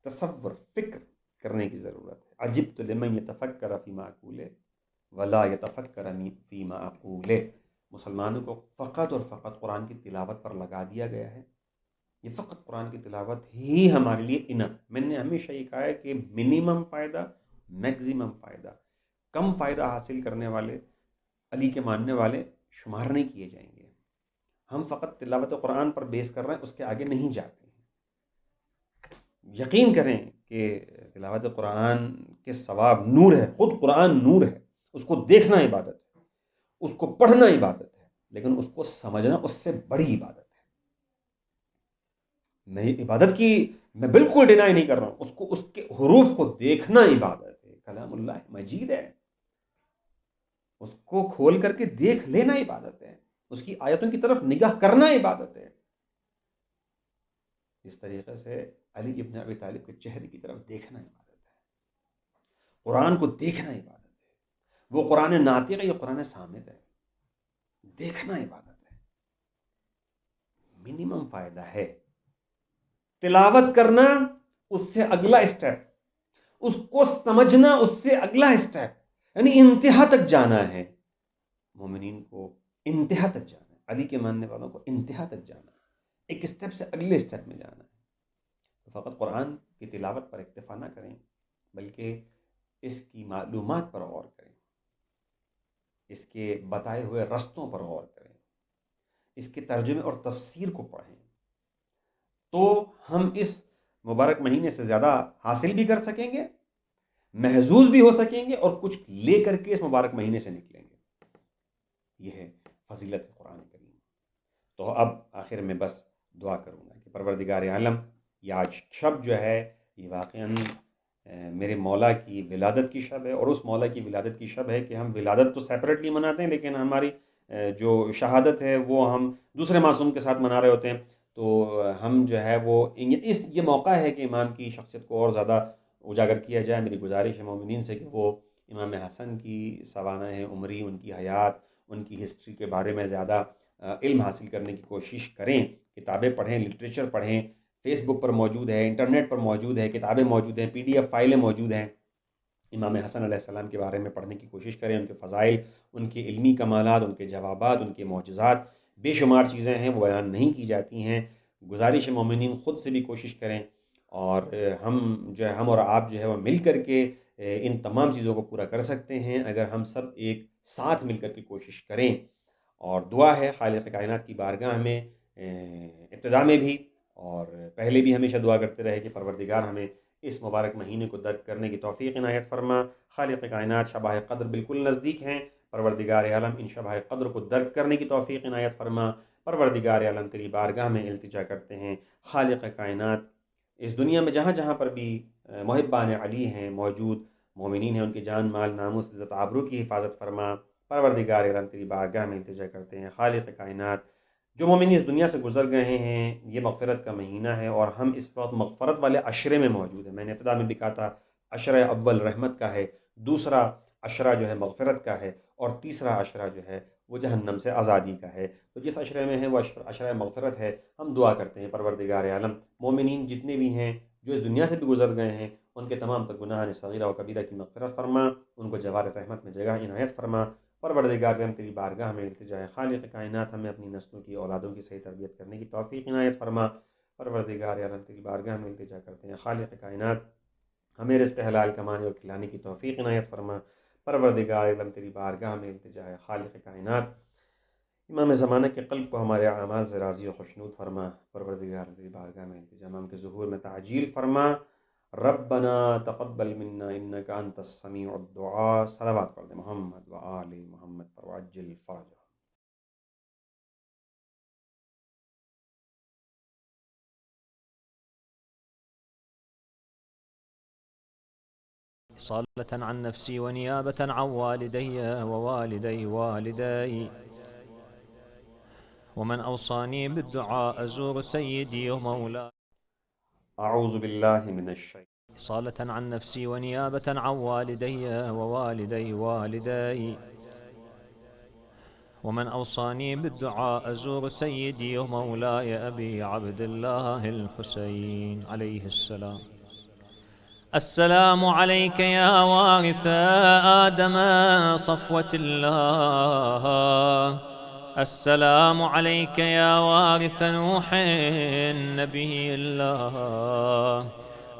تصور، فکر کرنے کی ضرورت ہے. عجبت لمن یتفکر فی معقول ولا یتفکر فی ما اقول. مسلمانوں کو فقط اور فقط قرآن کی تلاوت پر لگا دیا گیا ہے. یہ فقط قرآن کی تلاوت ہی ہمارے لیے انف. میں نے ہمیشہ یہ کہا ہے کہ منیمم فائدہ، میکزیمم فائدہ. کم فائدہ حاصل کرنے والے، علی کے ماننے والے شمار نہیں کیے جائیں گے. ہم فقط تلاوت قرآن پر بیس کر رہے ہیں، اس کے آگے نہیں جاتے ہیں. یقین کریں کہ تلاوت قرآن کے ثواب نور ہے، خود قرآن نور ہے. اس کو دیکھنا عبادت ہے، اس کو پڑھنا عبادت ہے، لیکن اس کو سمجھنا اس سے بڑی عبادت ہے. میں عبادت کی میں بالکل ڈینائی نہیں کر رہا ہوں، اس کے حروف کو دیکھنا عبادت ہے، کلام اللہ مجید ہے، اس کو کھول کر کے دیکھ لینا عبادت ہے، اس کی آیتوں کی طرف نگاہ کرنا عبادت ہے۔ اس طریقے سے علی ابن ابی طالب کے چہرے کی طرف دیکھنا عبادت ہے، قرآن کو دیکھنا عبادت ہے، وہ قرآن ناطق ہے، یہ قرآن صامت ہے، دیکھنا عبادت ہے، منیمم فائدہ ہے۔ تلاوت کرنا اس سے اگلا اسٹیپ، اس کو سمجھنا اس سے اگلا اسٹیپ، یعنی انتہا تک جانا ہے۔ مومنین کو انتہا تک جانا ہے، علی کے ماننے والوں کو انتہا تک جانا ہے، ایک اسٹیپ سے اگلے اسٹیپ میں جانا ہے۔ تو فقط قرآن کی تلاوت پر اکتفا نہ کریں، بلکہ اس کی معلومات پر غور کریں، اس کے بتائے ہوئے رستوں پر غور کریں، اس کے ترجمے اور تفسیر کو پڑھیں، تو ہم اس مبارک مہینے سے زیادہ حاصل بھی کر سکیں گے، محظوظ بھی ہو سکیں گے، اور کچھ لے کر کے اس مبارک مہینے سے نکلیں گے۔ یہ ہے فضیلت قرآن کریم۔ تو اب آخر میں بس دعا کروں گا کہ پروردگار عالم، یہ آج شب جو ہے یہ واقعاً میرے مولا کی ولادت کی شب ہے، اور اس مولا کی ولادت کی شب ہے کہ ہم ولادت تو سیپریٹلی مناتے ہیں، لیکن ہماری جو شہادت ہے وہ ہم دوسرے معصوم کے ساتھ منا رہے ہوتے ہیں۔ تو ہم جو ہے وہ یہ موقع ہے کہ امام کی شخصیت کو اور زیادہ اجاگر کیا جائے۔ میری گزارش ہے مومنین سے کہ وہ امام حسن کی سوانح عمری، ان کی حیات، ان کی ہسٹری کے بارے میں زیادہ علم حاصل کرنے کی کوشش کریں، کتابیں پڑھیں، لٹریچر پڑھیں، فیس بک پر موجود ہے، انٹرنیٹ پر موجود ہے، کتابیں موجود ہیں، PDF فائلیں موجود ہیں۔ امام حسن علیہ السلام کے بارے میں پڑھنے کی کوشش کریں، ان کے فضائل، ان کے علمی کمالات، ان کے جوابات، ان کے معجزات، بے شمار چیزیں ہیں وہ بیان نہیں کی جاتی ہیں۔ گزارش مومنین خود سے بھی کوشش کریں، اور ہم اور آپ جو ہے وہ مل کر کے ان تمام چیزوں کو پورا کر سکتے ہیں اگر ہم سب ایک ساتھ مل کر کے کوشش کریں۔ اور دعا ہے خالق کائنات کی بارگاہ میں ابتدا میں بھی اور پہلے بھی ہمیشہ دعا کرتے رہے کہ پروردگار ہمیں اس مبارک مہینے کو درک کرنے کی توفیق عنایت فرما۔ خالق کائنات شبہ قدر بالکل نزدیک ہیں، پروردگار عالم ان شبہ قدر کو درک کرنے کی توفیق عنایت فرما۔ پروردگار عالم تیری بارگاہ میں التجا کرتے ہیں، خالق کائنات اس دنیا میں جہاں جہاں پر بھی محبان علی ہیں، موجود مومنین ہیں، ان کی جان مال ناموس عزت آبرو کی حفاظت فرما۔ پروردگار عالم تیری بارگاہ میں التجا کرتے ہیں، خالق کائنات جو مومنین اس دنیا سے گزر گئے ہیں، یہ مغفرت کا مہینہ ہے اور ہم اس وقت مغفرت والے عشرے میں موجود ہیں۔ میں نے ابتدا میں بھی کہا تھا عشرہ اول رحمت کا ہے، دوسرا عشرہ جو ہے مغفرت کا ہے، اور تیسرا عشرہ جو ہے وہ جہنم سے آزادی کا ہے۔ تو جس عشرے میں ہے وہ عشرہ مغفرت ہے۔ ہم دعا کرتے ہیں پروردگار عالم مومنین جتنے بھی ہیں جو اس دنیا سے بھی گزر گئے ہیں، ان کے تمام تر گناہان صغیرہ و کبیرہ کی مغفرت فرما، ان کو جوار رحمت میں جگہ عنایت فرما۔ پروردگار ہم تیری بارگاہ میں التجا ہے، خالق کائنات ہمیں اپنی نسلوں کی اولادوں کی صحیح تربیت کرنے کی توفیق عنایت فرما۔ پروردگار ہم تیری بارگاہ میں التجا کرتے ہیں، خالق کائنات ہمیں رزق حلال کمانے اور کھلانے کی توفیق عنایت فرما۔ پروردگار عالم تیری بارگاہ میں التجا ہے، خالق کائنات امام زمانہ کے قلب کو ہمارے اعمال سے راضی و خوشنود فرما۔ پروردگار تیری بارگاہ میں التجا، امام کے ظہور میں تعجیل فرما۔ ربنا تقبل منا انك انت السميع الدعاء۔ صلوات پڑھ دیں محمد و آل محمد پر وعجل فرجہ۔ صالة عن نفسي ونيابة عن والدي ووالدي والدي ومن أوصاني بالدعاء أزور سيدي ومولاي. اعوذ باللہ من الشیطان صالة عن نفسي ونيابة عن والدي ووالدي والدي ومن أوصاني بالدعاء أزور سيدي ومولاي أبي عبد الله الحسين عليه السلام. السلام عليك يا وارث آدم صفوة الله، السلام عليك يا وارث نوح نبي الله،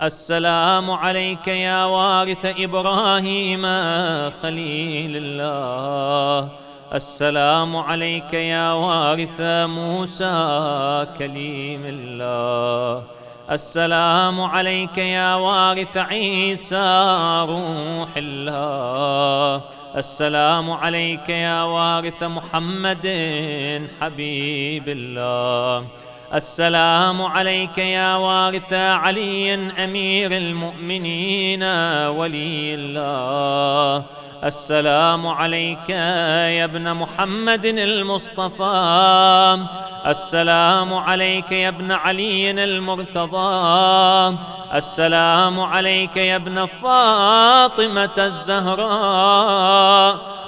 السلام عليك يا وارث إبراهيم خليل الله، السلام عليك يا وارث موسى كليم الله، السلام عليك يا وارث عيسى روح الله، السلام عليك يا وارث محمد حبيب الله، السلام عليك يا وارث علي أمير المؤمنين ولي الله. السلام عليك يا ابن محمد المصطفى. السلام عليك يا ابن علي المرتضى. السلام عليك يا ابن فاطمة الزهراء.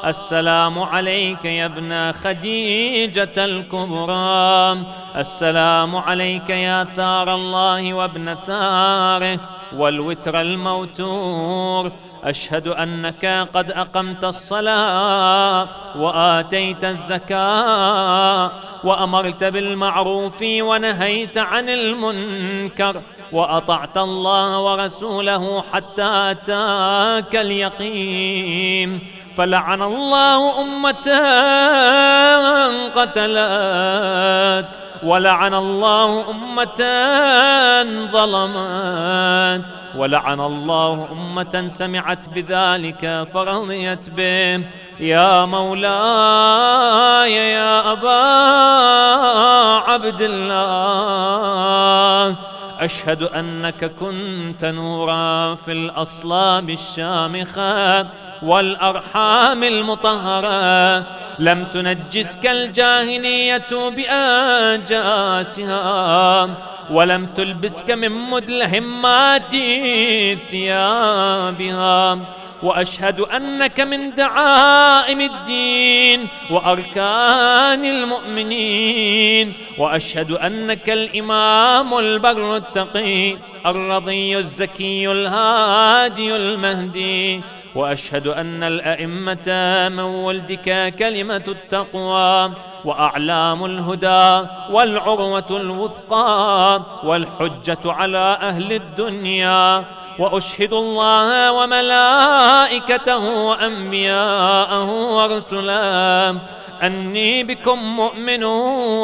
السلام عليك يا ابن خديجة الكبرى. السلام عليك يا ثار الله وابن ثاره والوتر الموتور. أشهد أنك قد أقمت الصلاة وآتيت الزكاة وأمرت بالمعروف ونهيت عن المنكر وأطعت الله ورسوله حتى أتاك اليقين. فلعن الله أمة قتلت، ولعن الله أمة ظلمت، ولعن الله أمة سمعت بذلك فرضيت به. يا مولاي يا أبا عبد الله، أشهد أنك كنت نورا في الأصلاب الشامخة والأرحام المطهرة، لم تنجسك الجاهلية بأنجاسها، ولم تلبسك من مدلهمات ثيابها. وأشهد أنك من دعائم الدين وأركان المؤمنين. وأشهد أنك الإمام البر التقي الرضي الزكي الهادي المهدي. وأشهد أن الأئمة من ولدك كلمة التقوى وأعلام الهدى والعروة الوثقى والحجة على أهل الدنيا. وأشهد الله وملائكته وأنبياءه ورسله أني بكم مؤمن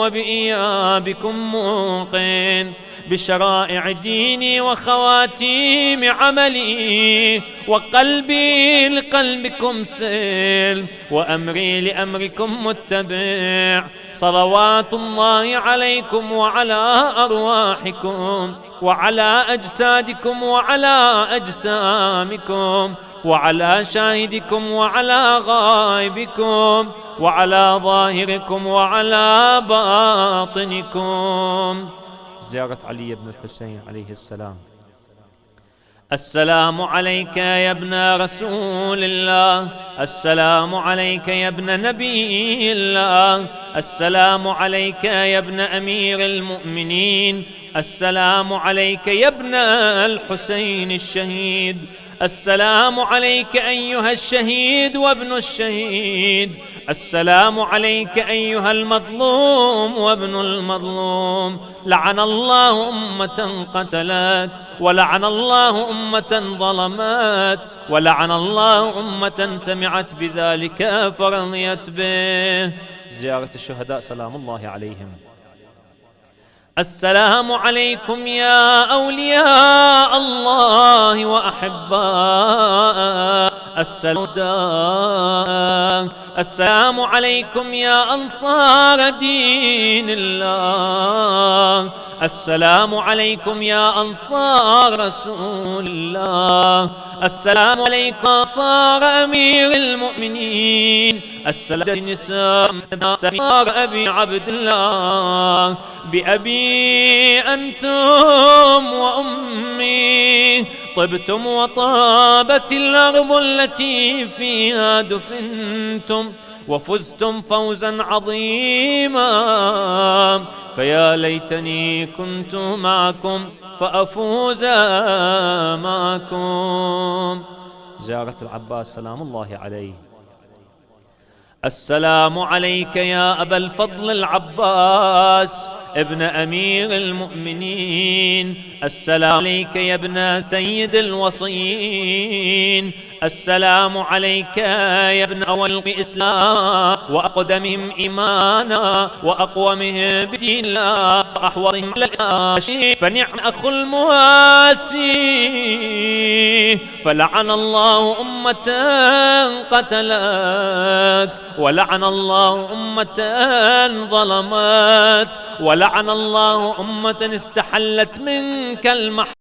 وبإيابكم موقن، بشرائع ديني وخواتيم عملي، وقلبي لقلبكم سلم وأمري لأمركم متبع. صلوات الله عليكم وعلى أرواحكم وعلى أجسادكم وعلى أجسامكم وعلى شاهدكم وعلى غائبكم وعلى ظاهركم وعلى باطنكم. زيارة علي بن الحسين عليه السلام. السلام عليك يا ابن رسول الله. السلام عليك يا ابن نبي الله. السلام عليك يا ابن أمير المؤمنين. السلام عليك يا ابن الحسين الشهيد. السلام عليك أيها الشهيد وابن الشهيد. السلام عليك أيها المظلوم وابن المظلوم. لعن الله أمة قتلت، ولعن الله أمة ظلمت، ولعن الله أمة سمعت بذلك فرضيت به. زيارة الشهداء سلام الله عليهم. السلام عليكم يا أولياء الله وأحباء السلام عليكم يا أنصار دين الله. السلام عليكم يا أنصار رسول الله. السلام عليكم أنصار أمير المؤمنين. السلام نساء أبي عبد الله. بأبي أنتم وأمي طبتم وطابت الأرض التي فيها دفنتم وفزتم فوزا عظيما. فيا ليتني كنت معكم فأفوز معكم. زيارة العباس سلام الله عليه. السلام عليك يا أبا الفضل العباس ابن أمير المؤمنين. السلام عليك يا ابن سيد الوصيين. السلام عليك يا ابن أول الإسلام وأقدمهم إيمانا وأقومهم بدين الله وأحوطهم على الإسلام. فنعم أخو المواسي. فلعن الله أمة قتلت، ولعن الله أمة ظلمت، ولعن ولعن الله أمة استحلت منك المحرم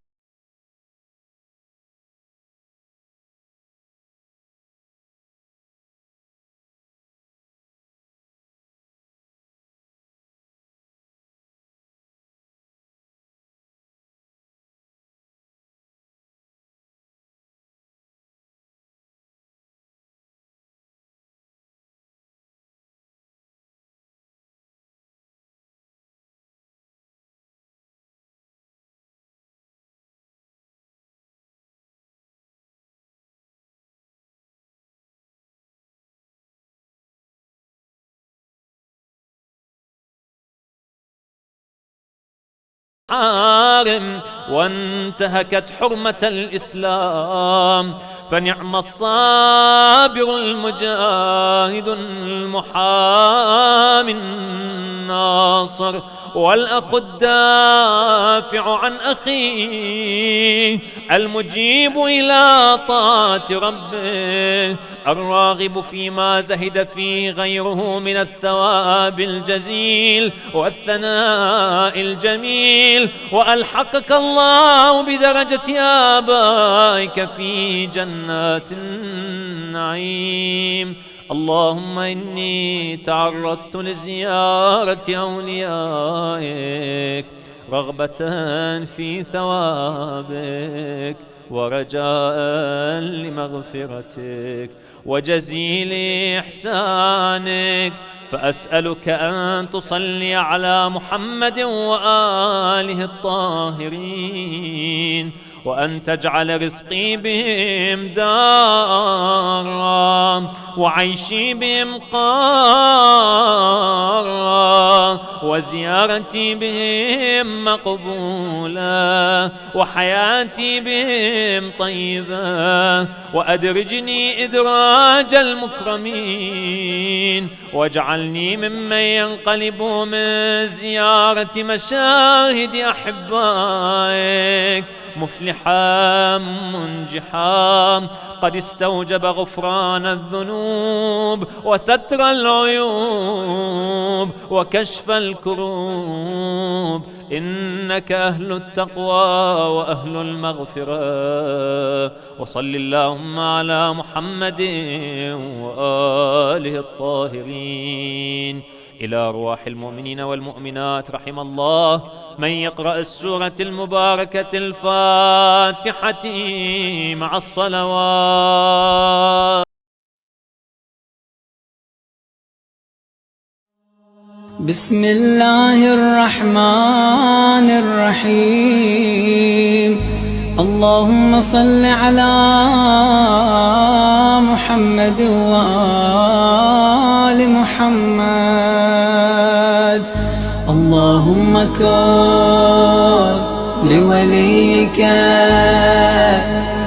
وانتهكت حرمة الإسلام، فنعم الصابر المجاهد المحامي الناصر والأخ الدافع عن أخيه المجيب إلى طاعة ربه الراغب فيما زهد فيه غيره من الثواب الجزيل والثناء الجميل، وألحقك الله بدرجة آبائك في جنات النعيم. اللهم إني تعرضت لزيارة أوليائك رغبة في ثوابك ورجاء لمغفرتك وجزيل إحسانك، فأسألك أن تصلي على محمد وآله الطاهرين، وأن تجعل رزقي بهم دارا وعيشي بهم قارا وزيارتي بهم مقبولة وحياتي بهم طيبة، وأدرجني إدراج المكرمين، واجعلني ممن ينقلب من زيارة مشاهد أحبائك مفلحا منجحا قد استوجب غفران الذنوب وستر العيوب وكشف الكروب، إنك أهل التقوى وأهل المغفرة. وصل اللهم على محمد وآله الطاهرين. إلى أرواح المؤمنين والمؤمنات رحم الله من يقرأ السورة المباركة الفاتحة مع الصلوات. بسم الله الرحمن الرحيم. اللهم صل على محمد وآل محمد. اللهم كن لوليك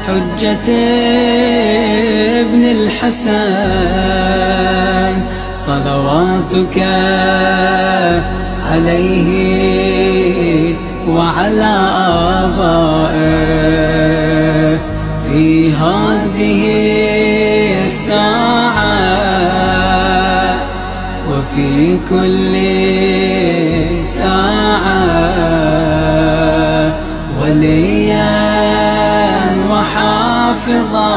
حجة ابن الحسن صلواتك عليه وعلى آبائه في هذه الساعة وفي كل ساعة وليا وحافظا